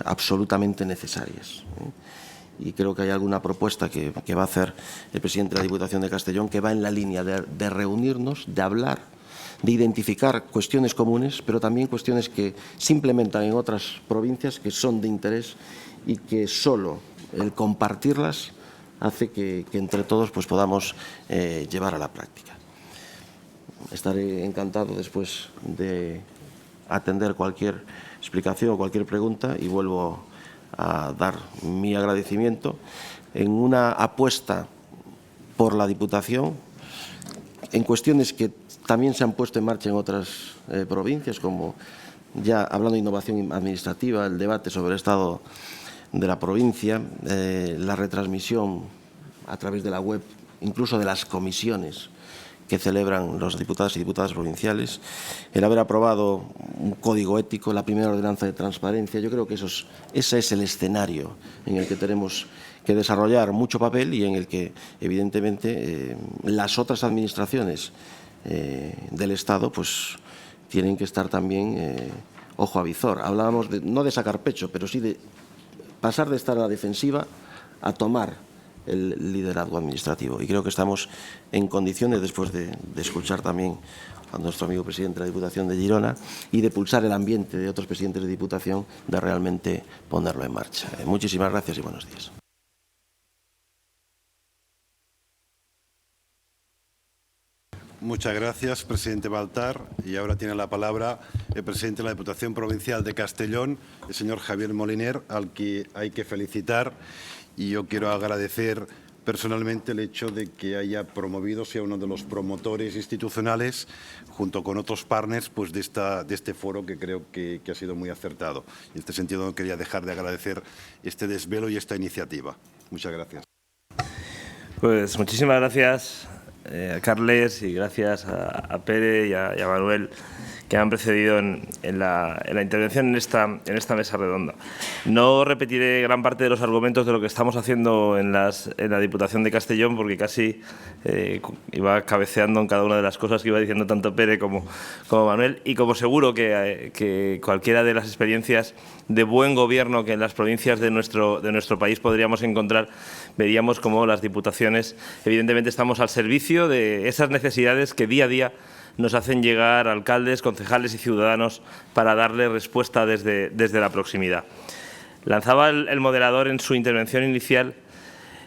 absolutamente necesarias. Y creo que hay alguna propuesta que va a hacer el presidente de la Diputación de Castellón que va en la línea de reunirnos, de hablar, de identificar cuestiones comunes, pero también cuestiones que se implementan en otras provincias que son de interés y que solo el compartirlas hace que entre todos pues, podamos llevar a la práctica. Estaré encantado después de atender cualquier explicación o cualquier pregunta, y vuelvo a dar mi agradecimiento en una apuesta por la Diputación en cuestiones que también se han puesto en marcha en otras provincias, como ya hablando de innovación administrativa, el debate sobre el estado de la provincia, la retransmisión a través de la web, incluso de las comisiones que celebran los diputados y diputadas provinciales, el haber aprobado un código ético, la primera ordenanza de transparencia. Yo creo que ese es el escenario en el que tenemos que desarrollar mucho papel y en el que, evidentemente, las otras administraciones del Estado pues tienen que estar también ojo a visor. Hablábamos no de sacar pecho, pero sí de pasar de estar a la defensiva a tomar el liderazgo administrativo. Y creo que estamos en condiciones, después de escuchar también a nuestro amigo presidente de la Diputación de Girona y de pulsar el ambiente de otros presidentes de Diputación, de realmente ponerlo en marcha. Muchísimas gracias y buenos días. Muchas gracias, presidente Baltar. Y ahora tiene la palabra el presidente de la Diputación Provincial de Castellón, el señor Javier Moliner, al que hay que felicitar. Y yo quiero agradecer personalmente el hecho de que haya promovido, sea uno de los promotores institucionales, junto con otros partners, pues de este foro que creo que ha sido muy acertado. En este sentido no quería dejar de agradecer este desvelo y esta iniciativa. Muchas gracias. Pues muchísimas gracias a Carles y gracias a Pere y a Manuel, que han precedido en la intervención en esta mesa redonda. No repetiré gran parte de los argumentos de lo que estamos haciendo en la Diputación de Castellón, porque casi iba cabeceando en cada una de las cosas que iba diciendo tanto Pere como Manuel, y como seguro que cualquiera de las experiencias de buen gobierno que en las provincias de nuestro país podríamos encontrar, veríamos cómo las diputaciones evidentemente estamos al servicio de esas necesidades que día a día nos hacen llegar alcaldes, concejales y ciudadanos para darle respuesta desde la proximidad. Lanzaba el moderador en su intervención inicial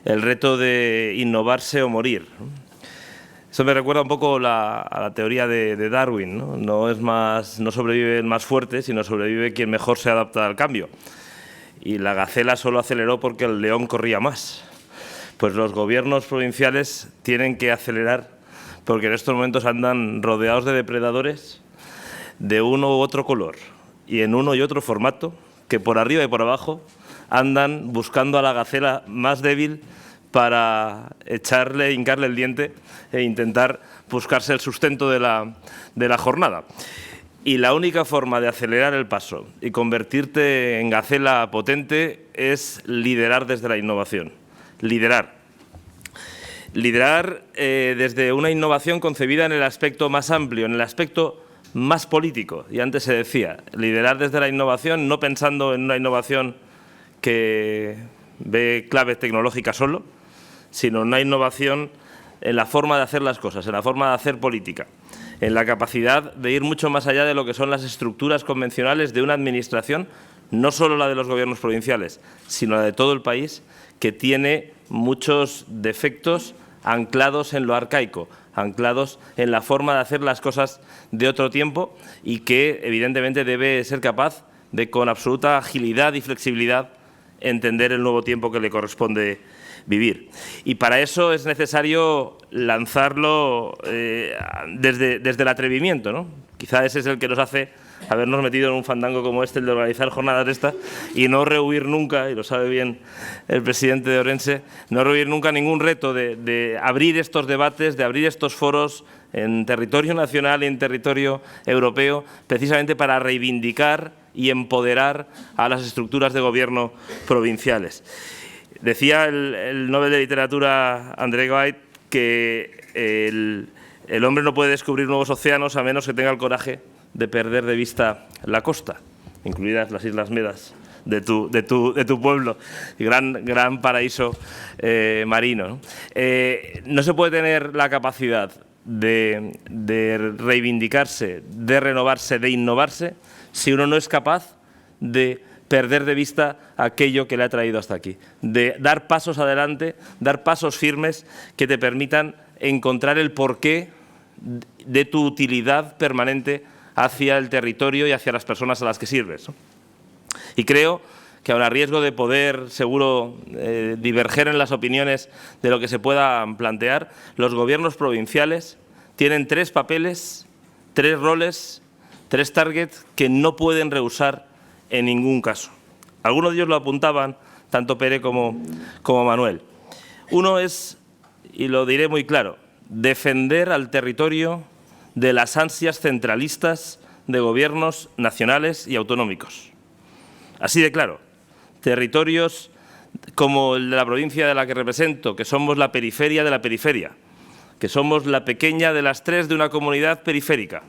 el reto de innovarse o morir. Eso me recuerda un poco a la teoría de Darwin, ¿no? No sobrevive el más fuerte, sino sobrevive quien mejor se adapta al cambio. Y la gacela solo aceleró porque el león corría más. Pues los gobiernos provinciales tienen que acelerar porque en estos momentos andan rodeados de depredadores de uno u otro color y en uno y otro formato, que por arriba y por abajo andan buscando a la gacela más débil para hincarle el diente e intentar buscarse el sustento de la jornada. Y la única forma de acelerar el paso y convertirte en gacela potente es liderar desde la innovación. Liderar desde una innovación concebida en el aspecto más amplio, en el aspecto más político. Y antes se decía, liderar desde la innovación, no pensando en una innovación que ve clave tecnológica solo, sino en una innovación en la forma de hacer las cosas, en la forma de hacer política, en la capacidad de ir mucho más allá de lo que son las estructuras convencionales de una administración, no solo la de los gobiernos provinciales, sino la de todo el país, que tiene muchos defectos anclados en lo arcaico, anclados en la forma de hacer las cosas de otro tiempo y que evidentemente debe ser capaz de, con absoluta agilidad y flexibilidad, entender el nuevo tiempo que le corresponde vivir. Y para eso es necesario lanzarlo desde el atrevimiento, ¿no? Quizá ese es el que nos hace habernos metido en un fandango como este, el de organizar jornadas de esta, y no rehuir nunca, y lo sabe bien el presidente de Orense, no rehuir nunca ningún reto de abrir estos debates, de abrir estos foros en territorio nacional y en territorio europeo, precisamente para reivindicar y empoderar a las estructuras de gobierno provinciales. Decía el Nobel de Literatura André Gide que el hombre no puede descubrir nuevos océanos a menos que tenga el coraje de perder de vista la costa, incluidas las Islas Medas de tu pueblo, gran paraíso marino, ¿no? No se puede tener la capacidad de reivindicarse, de renovarse, de innovarse, si uno no es capaz de perder de vista aquello que le ha traído hasta aquí, de dar pasos adelante, dar pasos firmes que te permitan encontrar el porqué de tu utilidad permanente hacia el territorio y hacia las personas a las que sirves, ¿no? Y creo que aun a riesgo de poder, seguro, diverger en las opiniones de lo que se pueda plantear, los gobiernos provinciales tienen 3 papeles, 3 roles, 3 targets que no pueden rehusar en ningún caso. Algunos de ellos lo apuntaban, tanto Pere como Manuel. Uno es, y lo diré muy claro, defender al territorio de las ansias centralistas de gobiernos nacionales y autonómicos. Así de claro, territorios como el de la provincia de la que represento, que somos la periferia de la periferia, que somos la pequeña de las tres de una comunidad periférica,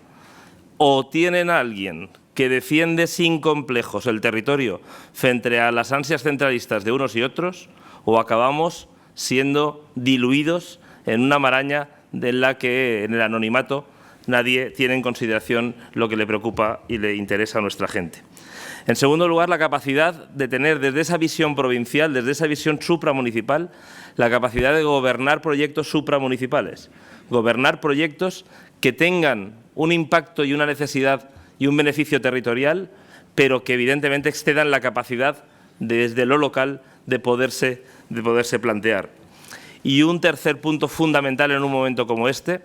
o tienen a alguien que defiende sin complejos el territorio frente a las ansias centralistas de unos y otros, o acabamos siendo diluidos en una maraña de la que en el anonimato nadie tiene en consideración lo que le preocupa y le interesa a nuestra gente. En segundo lugar, la capacidad de tener desde esa visión provincial, desde esa visión supramunicipal, la capacidad de gobernar proyectos supramunicipales, gobernar proyectos que tengan un impacto y una necesidad y un beneficio territorial, pero que evidentemente excedan la capacidad desde lo local de poderse plantear. Y un tercer punto fundamental en un momento como este,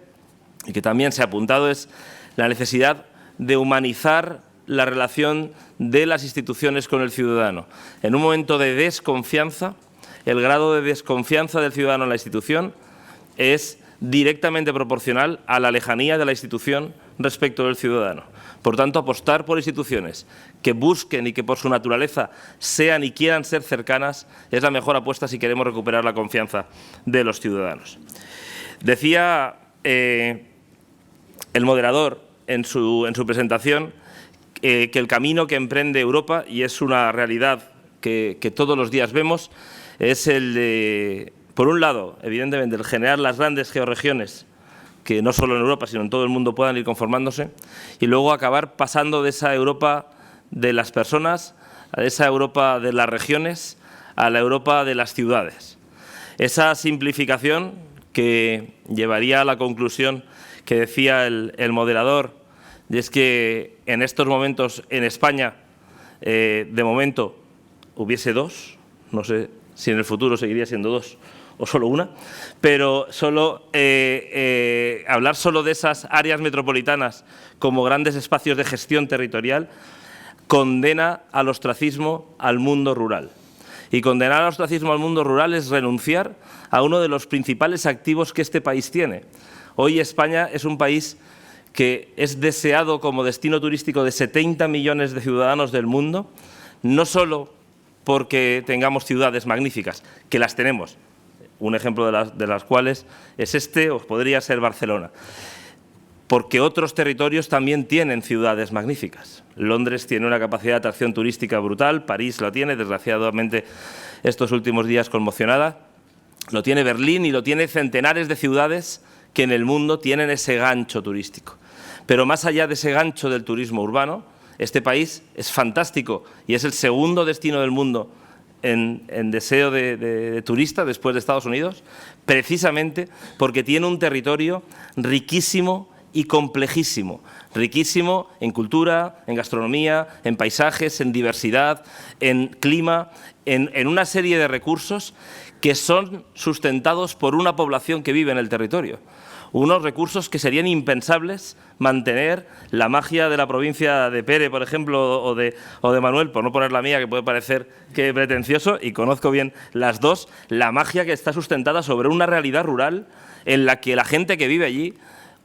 y que también se ha apuntado, es la necesidad de humanizar la relación de las instituciones con el ciudadano. En un momento de desconfianza, el grado de desconfianza del ciudadano en la institución es directamente proporcional a la lejanía de la institución respecto del ciudadano. Por tanto, apostar por instituciones que busquen y que por su naturaleza sean y quieran ser cercanas es la mejor apuesta si queremos recuperar la confianza de los ciudadanos. Decía el moderador en su presentación que el camino que emprende Europa, y es una realidad que todos los días vemos, es el de, por un lado, evidentemente, el generar las grandes georregiones que no solo en Europa, sino en todo el mundo puedan ir conformándose, y luego acabar pasando de esa Europa de las personas, a esa Europa de las regiones, a la Europa de las ciudades. Esa simplificación que llevaría a la conclusión que decía el moderador, y es que en estos momentos en España, de momento, hubiese dos, no sé si en el futuro seguiría siendo dos o solo una, pero hablar solo de esas áreas metropolitanas como grandes espacios de gestión territorial condena al ostracismo al mundo rural. Y condenar al ostracismo al mundo rural es renunciar a uno de los principales activos que este país tiene. Hoy España es un país que es deseado como destino turístico de 70 millones de ciudadanos del mundo, no solo porque tengamos ciudades magníficas, que las tenemos, un ejemplo de las cuales es este o podría ser Barcelona, porque otros territorios también tienen ciudades magníficas. Londres tiene una capacidad de atracción turística brutal, París lo tiene, desgraciadamente estos últimos días conmocionada, lo tiene Berlín y lo tiene centenares de ciudades que en el mundo tienen ese gancho turístico. Pero más allá de ese gancho del turismo urbano, este país es fantástico y es el segundo destino del mundo en deseo de turista después de Estados Unidos, precisamente porque tiene un territorio riquísimo y complejísimo. Riquísimo en cultura, en gastronomía, en paisajes, en diversidad, en clima, en una serie de recursos que son sustentados por una población que vive en el territorio. Unos recursos que serían impensables mantener la magia de la provincia de Pere, por ejemplo, o de Manuel, por no poner la mía, que puede parecer que pretencioso, y conozco bien las dos, la magia que está sustentada sobre una realidad rural en la que la gente que vive allí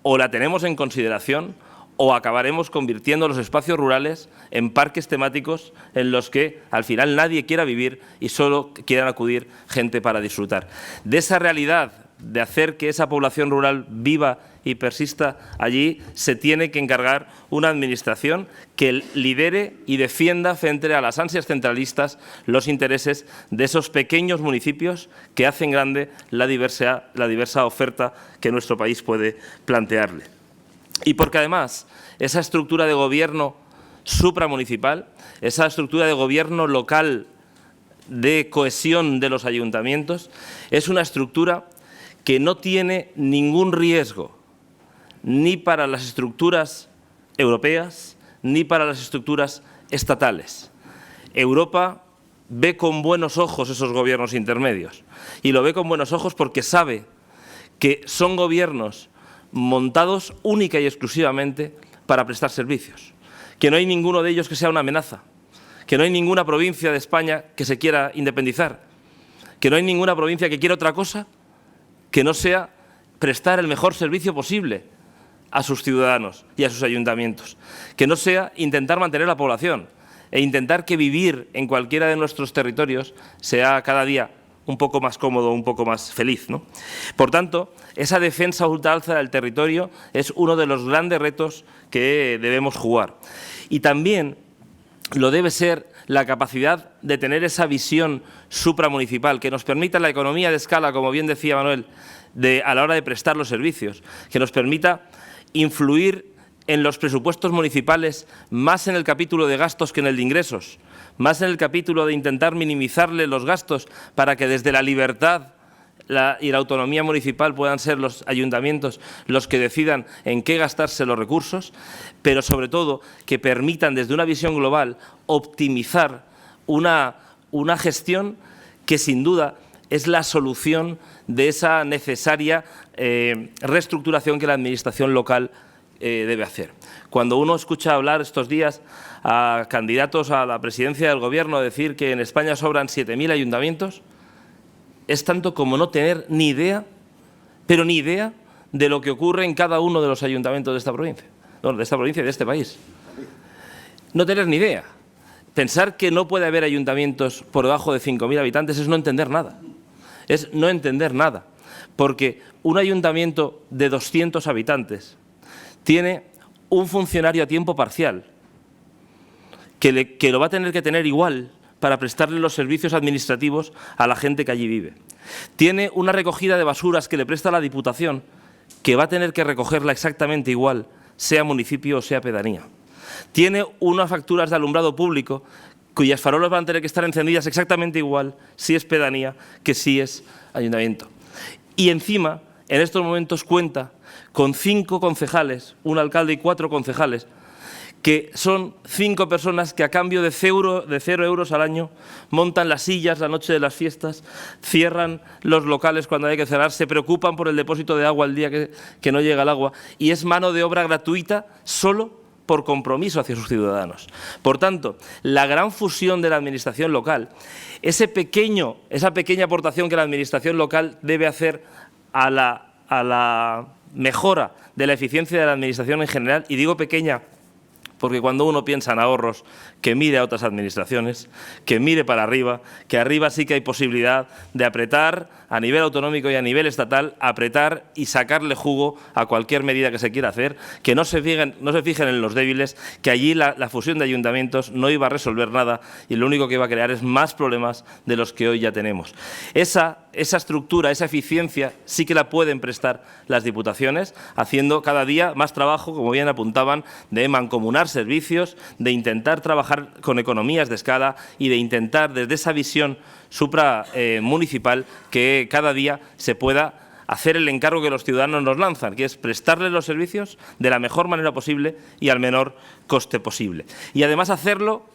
o la tenemos en consideración o acabaremos convirtiendo los espacios rurales en parques temáticos en los que al final nadie quiera vivir y solo quieran acudir gente para disfrutar. De esa realidad de hacer que esa población rural viva y persista allí, se tiene que encargar una administración que lidere y defienda frente a las ansias centralistas los intereses de esos pequeños municipios que hacen grande la diversa oferta que nuestro país puede plantearle. Y porque además esa estructura de gobierno supramunicipal, esa estructura de gobierno local de cohesión de los ayuntamientos, es una estructura que no tiene ningún riesgo ni para las estructuras europeas ni para las estructuras estatales. Europa ve con buenos ojos esos gobiernos intermedios y lo ve con buenos ojos porque sabe que son gobiernos montados única y exclusivamente para prestar servicios, que no hay ninguno de ellos que sea una amenaza, que no hay ninguna provincia de España que se quiera independizar, que no hay ninguna provincia que quiera otra cosa que no sea prestar el mejor servicio posible a sus ciudadanos y a sus ayuntamientos, que no sea intentar mantener la población. e intentar que vivir en cualquiera de nuestros territorios sea cada día un poco más cómodo, un poco más feliz, ¿no? Por tanto, esa defensa ultraalza del territorio es uno de los grandes retos que debemos jugar. Y también lo debe ser la capacidad de tener esa visión supramunicipal que nos permita la economía de escala, como bien decía Manuel, a la hora de prestar los servicios, que nos permita influir en los presupuestos municipales más en el capítulo de gastos que en el de ingresos, más en el capítulo de intentar minimizarle los gastos para que desde la libertad y la autonomía municipal puedan ser los ayuntamientos los que decidan en qué gastarse los recursos, pero sobre todo que permitan desde una visión global optimizar una gestión que sin duda es la solución de esa necesaria reestructuración que la administración local debe hacer. Cuando uno escucha hablar estos días a candidatos a la presidencia del Gobierno decir que en España sobran 7.000 ayuntamientos, es tanto como no tener ni idea, pero ni idea de lo que ocurre en cada uno de los ayuntamientos de esta provincia, de esta provincia y de este país. No tener ni idea. Pensar que no puede haber ayuntamientos por debajo de 5.000 habitantes es no entender nada. Es no entender nada, porque un ayuntamiento de 200 habitantes tiene un funcionario a tiempo parcial que lo va a tener que tener igual para prestarle los servicios administrativos a la gente que allí vive. Tiene una recogida de basuras que le presta la Diputación, que va a tener que recogerla exactamente igual, sea municipio o sea pedanía. Tiene unas facturas de alumbrado público cuyas farolas van a tener que estar encendidas exactamente igual si es pedanía que si es ayuntamiento. Y encima, en estos momentos cuenta con 5 concejales, un alcalde y 4 concejales, que son 5 personas que a cambio de 0 euros al año montan las sillas la noche de las fiestas, cierran los locales cuando hay que cerrar, se preocupan por el depósito de agua el día que no llega el agua, y es mano de obra gratuita solo por compromiso hacia sus ciudadanos. Por tanto, la gran fusión de la administración local, esa pequeña aportación que la administración local debe hacer a la mejora de la eficiencia de la administración en general, y digo pequeña porque cuando uno piensa en ahorros, que mire a otras administraciones, que mire para arriba, que arriba sí que hay posibilidad de apretar a nivel autonómico y a nivel estatal, apretar y sacarle jugo a cualquier medida que se quiera hacer, que no se fijen en los débiles, que allí la fusión de ayuntamientos no iba a resolver nada y lo único que iba a crear es más problemas de los que hoy ya tenemos. Esa estructura, esa eficiencia sí que la pueden prestar las diputaciones, haciendo cada día más trabajo, como bien apuntaban, de mancomunar servicios, de intentar trabajar con economías de escala y de intentar desde esa visión supramunicipal que cada día se pueda hacer el encargo que los ciudadanos nos lanzan, que es prestarles los servicios de la mejor manera posible y al menor coste posible. Y además hacerlo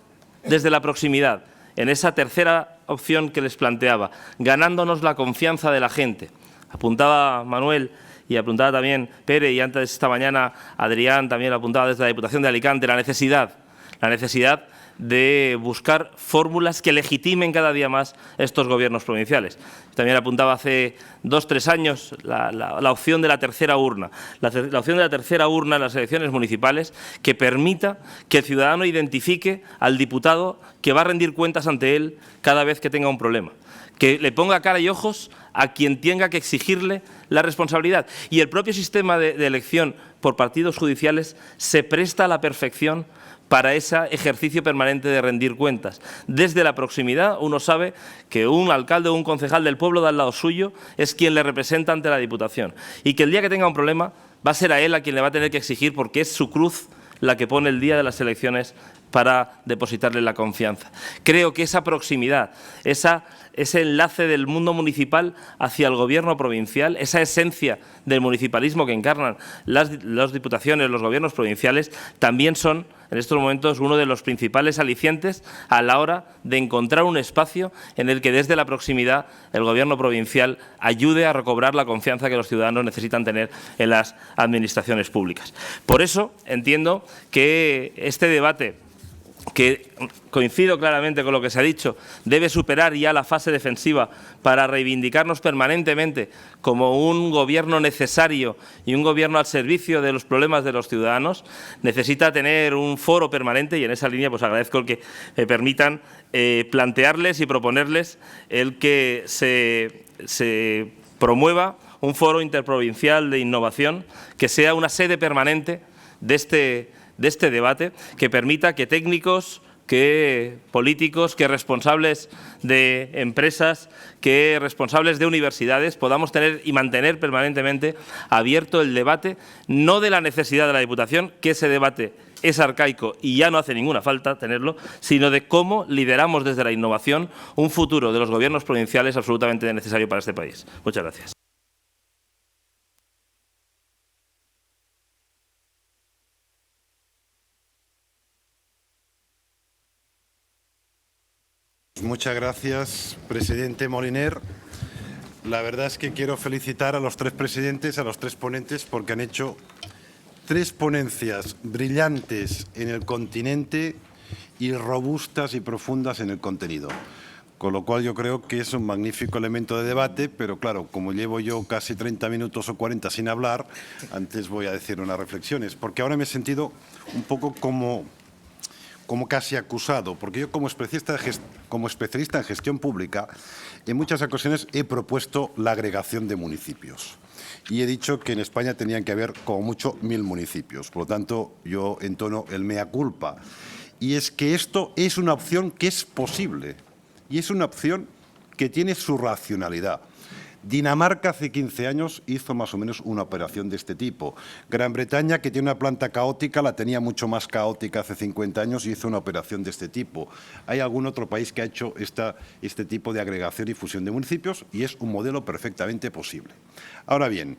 desde la proximidad, en esa tercera opción que les planteaba, ganándonos la confianza de la gente. Apuntaba Manuel y apuntaba también Pere, y antes esta mañana Adrián también apuntaba desde la Diputación de Alicante, la necesidad de buscar fórmulas que legitimen cada día más estos gobiernos provinciales. También apuntaba hace 2 o 3 años la opción de la tercera urna. La opción de la tercera urna en las elecciones municipales que permita que el ciudadano identifique al diputado que va a rendir cuentas ante él cada vez que tenga un problema. Que le ponga cara y ojos a quien tenga que exigirle la responsabilidad. Y el propio sistema de elección por partidos judiciales se presta a la perfección para ese ejercicio permanente de rendir cuentas. Desde la proximidad uno sabe que un alcalde o un concejal del pueblo de al lado suyo es quien le representa ante la Diputación y que el día que tenga un problema va a ser a él a quien le va a tener que exigir, porque es su cruz la que pone el día de las elecciones para depositarle la confianza. Creo que esa proximidad, ese enlace del mundo municipal hacia el gobierno provincial, esa esencia del municipalismo que encarnan las diputaciones, los gobiernos provinciales, también son en estos momentos uno de los principales alicientes a la hora de encontrar un espacio en el que desde la proximidad el gobierno provincial ayude a recobrar la confianza que los ciudadanos necesitan tener en las administraciones públicas. Por eso entiendo que este debate que coincido claramente con lo que se ha dicho, debe superar ya la fase defensiva para reivindicarnos permanentemente como un gobierno necesario y un gobierno al servicio de los problemas de los ciudadanos, necesita tener un foro permanente y en esa línea pues agradezco el que me permitan plantearles y proponerles el que se promueva un foro interprovincial de innovación que sea una sede permanente de este debate, que permita que técnicos, que políticos, que responsables de empresas, que responsables de universidades podamos tener y mantener permanentemente abierto el debate, no de la necesidad de la Diputación, que ese debate es arcaico y ya no hace ninguna falta tenerlo, sino de cómo lideramos desde la innovación un futuro de los gobiernos provinciales absolutamente necesario para este país. Muchas gracias. Muchas gracias, presidente Moliner. La verdad es que quiero felicitar a los tres presidentes, a los tres ponentes, porque han hecho tres ponencias brillantes en el continente y robustas y profundas en el contenido. Con lo cual yo creo que es un magnífico elemento de debate, pero claro, como llevo yo casi 30 minutos o 40 sin hablar, antes voy a decir unas reflexiones, porque ahora me he sentido un poco como casi acusado, porque yo como especialista en gestión pública, en muchas ocasiones he propuesto la agregación de municipios. Y he dicho que en España tenían que haber como mucho 1000 municipios. Por lo tanto, yo entono el mea culpa. Y es que esto es una opción que es posible. Y es una opción que tiene su racionalidad. Dinamarca hace 15 años hizo más o menos una operación de este tipo. Gran Bretaña, que tiene una planta caótica, la tenía mucho más caótica hace 50 años y hizo una operación de este tipo. ¿Hay algún otro país que ha hecho este tipo de agregación y fusión de municipios? Y es un modelo perfectamente posible. Ahora bien,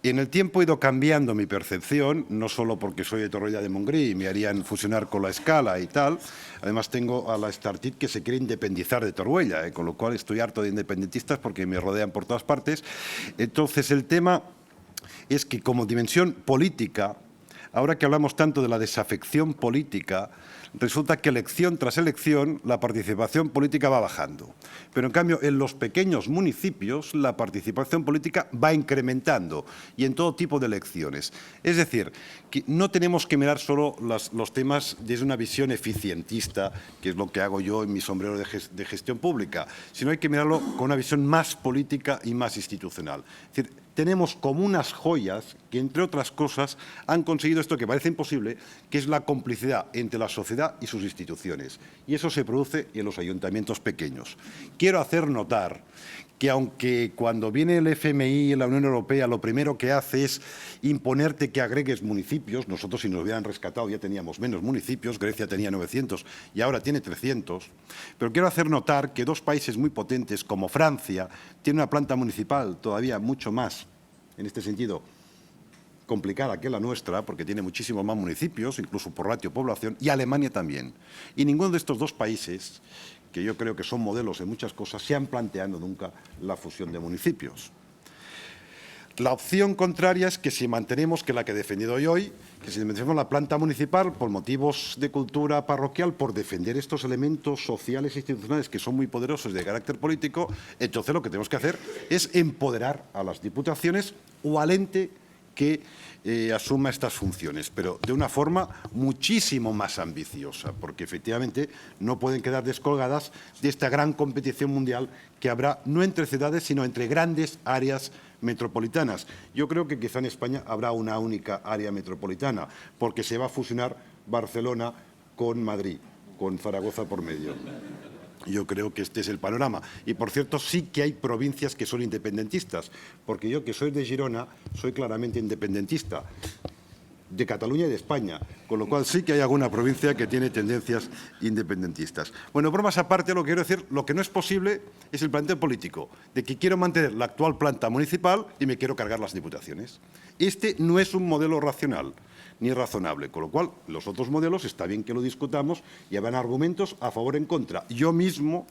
en el tiempo he ido cambiando mi percepción, no solo porque soy de Torroella de Montgrí y me harían fusionar con la Escala y tal. Además tengo a la Startit que se quiere independizar de Torroella, con lo cual estoy harto de independentistas porque me rodean por todas partes. Entonces el tema es que como dimensión política, ahora que hablamos tanto de la desafección política, resulta que elección tras elección la participación política va bajando. Pero en cambio en los pequeños municipios la participación política va incrementando y en todo tipo de elecciones. Es decir, que no tenemos que mirar solo los temas desde una visión eficientista, que es lo que hago yo en mi sombrero de gestión pública, sino hay que mirarlo con una visión más política y más institucional. Es decir, tenemos como unas joyas que, entre otras cosas, han conseguido esto que parece imposible, que es la complicidad entre la sociedad y sus instituciones. Y eso se produce en los ayuntamientos pequeños. Quiero hacer notar que aunque cuando viene el FMI y la Unión Europea lo primero que hace es imponerte que agregues municipios, nosotros si nos hubieran rescatado ya teníamos menos municipios, Grecia tenía 900 y ahora tiene 300, pero quiero hacer notar que dos países muy potentes como Francia tiene una planta municipal todavía mucho más, en este sentido, complicada que la nuestra, porque tiene muchísimos más municipios, incluso por ratio población, y Alemania también. Y ninguno de estos dos países, que yo creo que son modelos en muchas cosas, se han planteado nunca la fusión de municipios. La opción contraria es que si mantenemos, que la que he defendido hoy, que si mantenemos la planta municipal por motivos de cultura parroquial, por defender estos elementos sociales e institucionales que son muy poderosos de carácter político, entonces lo que tenemos que hacer es empoderar a las diputaciones o al ente que asuma estas funciones, pero de una forma muchísimo más ambiciosa, porque efectivamente no pueden quedar descolgadas de esta gran competición mundial que habrá no entre ciudades, sino entre grandes áreas metropolitanas. Yo creo que quizá en España habrá una única área metropolitana, porque se va a fusionar Barcelona con Madrid, con Zaragoza por medio. Yo creo que este es el panorama. Y, por cierto, sí que hay provincias que son independentistas, porque yo, que soy de Girona, soy claramente independentista, de Cataluña y de España, con lo cual sí que hay alguna provincia que tiene tendencias independentistas. Bueno, bromas aparte, lo que quiero decir, lo que no es posible es el planteo político, de que quiero mantener la actual planta municipal y me quiero cargar las diputaciones. Este no es un modelo racional ni razonable, con lo cual los otros modelos está bien que lo discutamos y habrán argumentos a favor o en contra. Yo mismo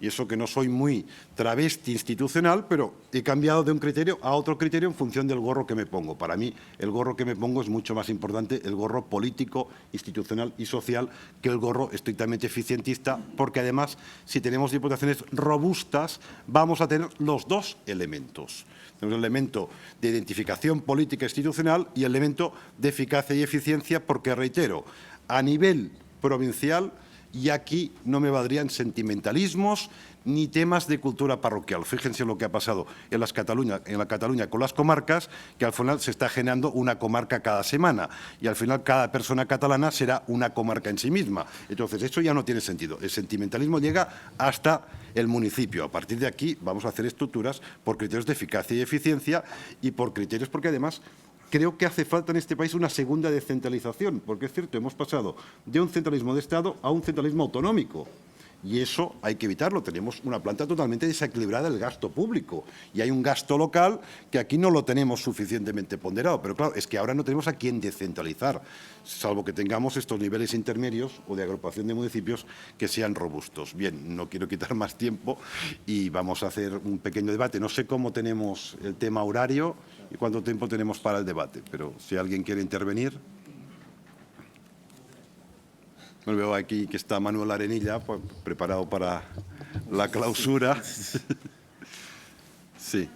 y eso que no soy muy travesti institucional, pero he cambiado de un criterio a otro criterio en función del gorro que me pongo. Para mí, el gorro que me pongo es mucho más importante, el gorro político, institucional y social, que el gorro estrictamente eficientista, porque además, si tenemos diputaciones robustas, vamos a tener los dos elementos. Tenemos el elemento de identificación política institucional y el elemento de eficacia y eficiencia, porque, reitero, a nivel provincial, y aquí no me valdrían sentimentalismos ni temas de cultura parroquial. Fíjense lo que ha pasado en la Cataluña con las comarcas, que al final se está generando una comarca cada semana y al final cada persona catalana será una comarca en sí misma. Entonces, eso ya no tiene sentido. El sentimentalismo llega hasta el municipio. A partir de aquí vamos a hacer estructuras por criterios de eficacia y eficiencia y por criterios porque además creo que hace falta en este país una segunda descentralización, porque es cierto, hemos pasado de un centralismo de Estado a un centralismo autonómico. Y eso hay que evitarlo. Tenemos una planta totalmente desequilibrada del gasto público. Y hay un gasto local que aquí no lo tenemos suficientemente ponderado. Pero claro, es que ahora no tenemos a quién descentralizar, salvo que tengamos estos niveles intermedios o de agrupación de municipios que sean robustos. Bien, no quiero quitar más tiempo y vamos a hacer un pequeño debate. No sé cómo tenemos el tema horario y cuánto tiempo tenemos para el debate, pero si alguien quiere intervenir. Me veo aquí que está Manuel Arenilla, pues, preparado para la clausura. Sí.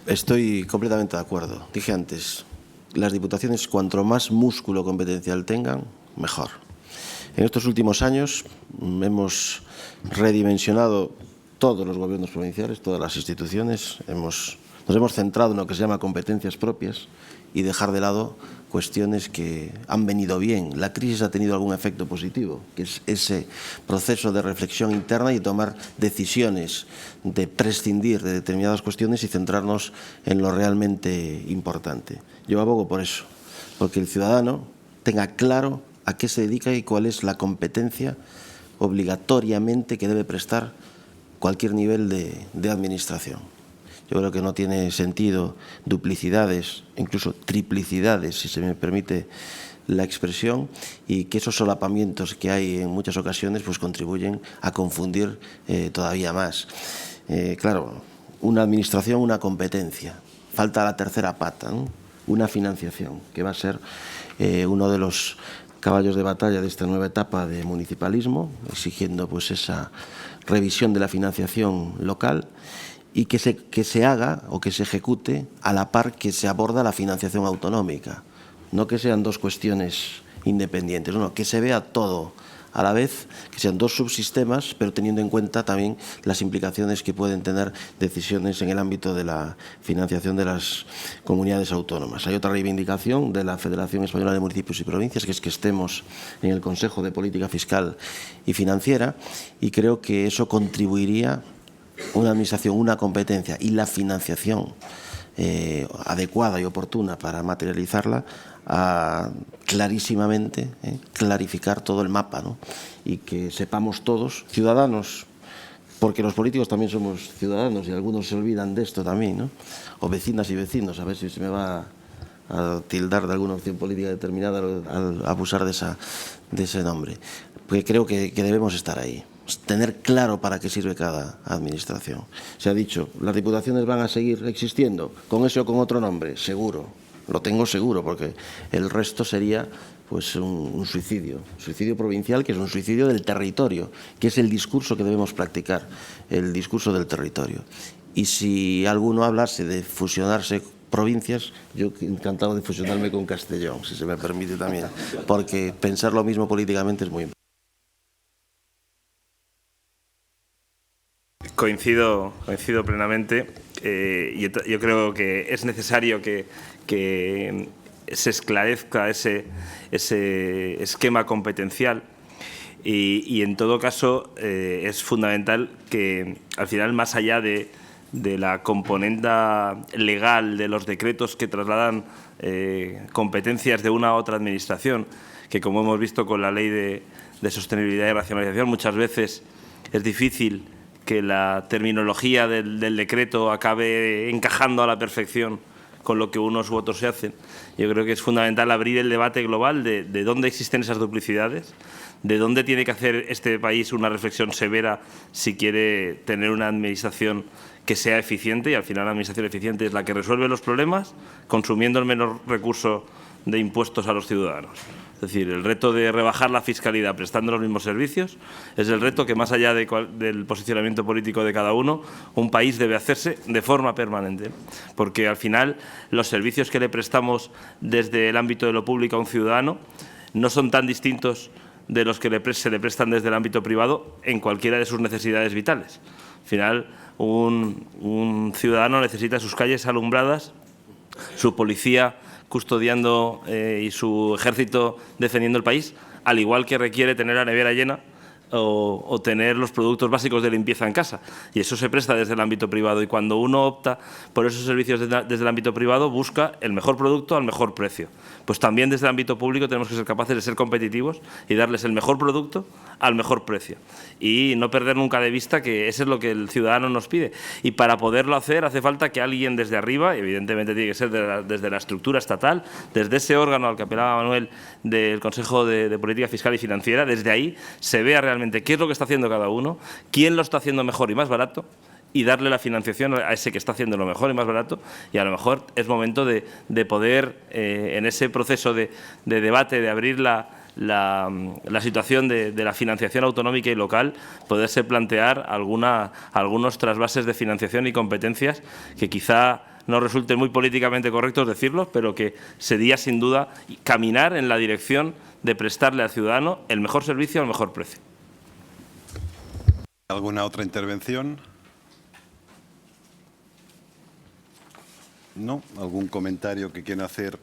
Estoy completamente de acuerdo. Dije antes, las diputaciones cuanto más músculo competencial tengan, mejor. En estos últimos años hemos redimensionado todos los gobiernos provinciales, todas las instituciones, nos hemos centrado en lo que se llama competencias propias y dejar de lado cuestiones que han venido bien. La crisis ha tenido algún efecto positivo, que es ese proceso de reflexión interna y tomar decisiones de prescindir de determinadas cuestiones y centrarnos en lo realmente importante. Yo abogo por eso, porque el ciudadano tenga claro a qué se dedica y cuál es la competencia obligatoriamente que debe prestar cualquier nivel de administración. Yo creo que no tiene sentido duplicidades, incluso triplicidades, si se me permite la expresión, y que esos solapamientos que hay en muchas ocasiones pues contribuyen a confundir todavía más. Claro, una administración, una competencia. Falta la tercera pata, ¿no? Una financiación, que va a ser uno de los caballos de batalla de esta nueva etapa de municipalismo, exigiendo pues esa revisión de la financiación local y que se haga o que se ejecute a la par que se aborda la financiación autonómica. No que sean dos cuestiones independientes, no, que se vea todo a la vez, que sean dos subsistemas, pero teniendo en cuenta también las implicaciones que pueden tener decisiones en el ámbito de la financiación de las comunidades autónomas. Hay otra reivindicación de la Federación Española de Municipios y Provincias, que es que estemos en el Consejo de Política Fiscal y Financiera, y creo que eso contribuiría una administración, una competencia y la financiación adecuada y oportuna para materializarla a clarísimamente clarificar todo el mapa, ¿no? Y que sepamos todos, ciudadanos, porque los políticos también somos ciudadanos y algunos se olvidan de esto también, ¿no? O vecinas y vecinos, a ver si se me va a tildar de alguna opción política determinada al abusar de ese nombre. Porque creo que debemos estar ahí. Tener claro para qué sirve cada administración. Se ha dicho, ¿las diputaciones van a seguir existiendo con ese o con otro nombre? Seguro, lo tengo seguro, porque el resto sería pues un suicidio provincial, que es un suicidio del territorio, que es el discurso que debemos practicar, el discurso del territorio. Y si alguno hablase de fusionarse provincias, yo encantado de fusionarme con Castellón, si se me permite también, porque pensar lo mismo políticamente es muy importante. Coincido plenamente. yo creo que es necesario que se esclarezca ese esquema competencial y en todo caso es fundamental que al final, más allá de la componenda legal de los decretos que trasladan competencias de una a otra administración, que como hemos visto con la Ley de Sostenibilidad y Racionalización, muchas veces es difícil que la terminología del decreto acabe encajando a la perfección con lo que unos u otros se hacen. Yo creo que es fundamental abrir el debate global de dónde existen esas duplicidades, de dónde tiene que hacer este país una reflexión severa si quiere tener una administración que sea eficiente, y al final la administración eficiente es la que resuelve los problemas consumiendo el menor recurso de impuestos a los ciudadanos. Es decir, el reto de rebajar la fiscalidad prestando los mismos servicios es el reto que, más allá del posicionamiento político de cada uno, un país debe hacerse de forma permanente. Porque al final los servicios que le prestamos desde el ámbito de lo público a un ciudadano no son tan distintos de los que se le prestan desde el ámbito privado en cualquiera de sus necesidades vitales. Al final, un ciudadano necesita sus calles alumbradas, su policía custodiando y su ejército defendiendo el país, al igual que requiere tener la nevera llena o tener los productos básicos de limpieza en casa. Y eso se presta desde el ámbito privado. Y cuando uno opta por esos servicios desde el ámbito privado, busca el mejor producto al mejor precio. Pues también desde el ámbito público tenemos que ser capaces de ser competitivos y darles el mejor producto al mejor precio. Y no perder nunca de vista que eso es lo que el ciudadano nos pide. Y para poderlo hacer hace falta que alguien desde arriba, y evidentemente tiene que ser desde la estructura estatal, desde ese órgano al que apelaba Manuel, del Consejo de Política Fiscal y Financiera, desde ahí se vea realmente qué es lo que está haciendo cada uno, quién lo está haciendo mejor y más barato, y darle la financiación a ese que está haciendo lo mejor y más barato. Y a lo mejor es momento de poder, en ese proceso de debate, de abrir la situación de la financiación autonómica y local, poderse plantear algunos trasvases de financiación y competencias que quizá no resulte muy políticamente correctos decirlo, pero que sería sin duda caminar en la dirección de prestarle al ciudadano el mejor servicio al mejor precio. ¿Alguna otra intervención? ¿No? ¿Algún comentario que quieran hacer?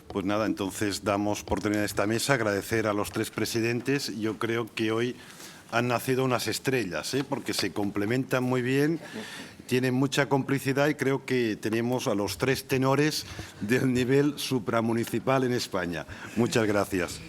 Pues nada, entonces damos por terminada esta mesa. Agradecer a los tres presidentes. Yo creo que hoy han nacido unas estrellas, porque se complementan muy bien, tienen mucha complicidad y creo que tenemos a los tres tenores del nivel supramunicipal en España. Muchas gracias.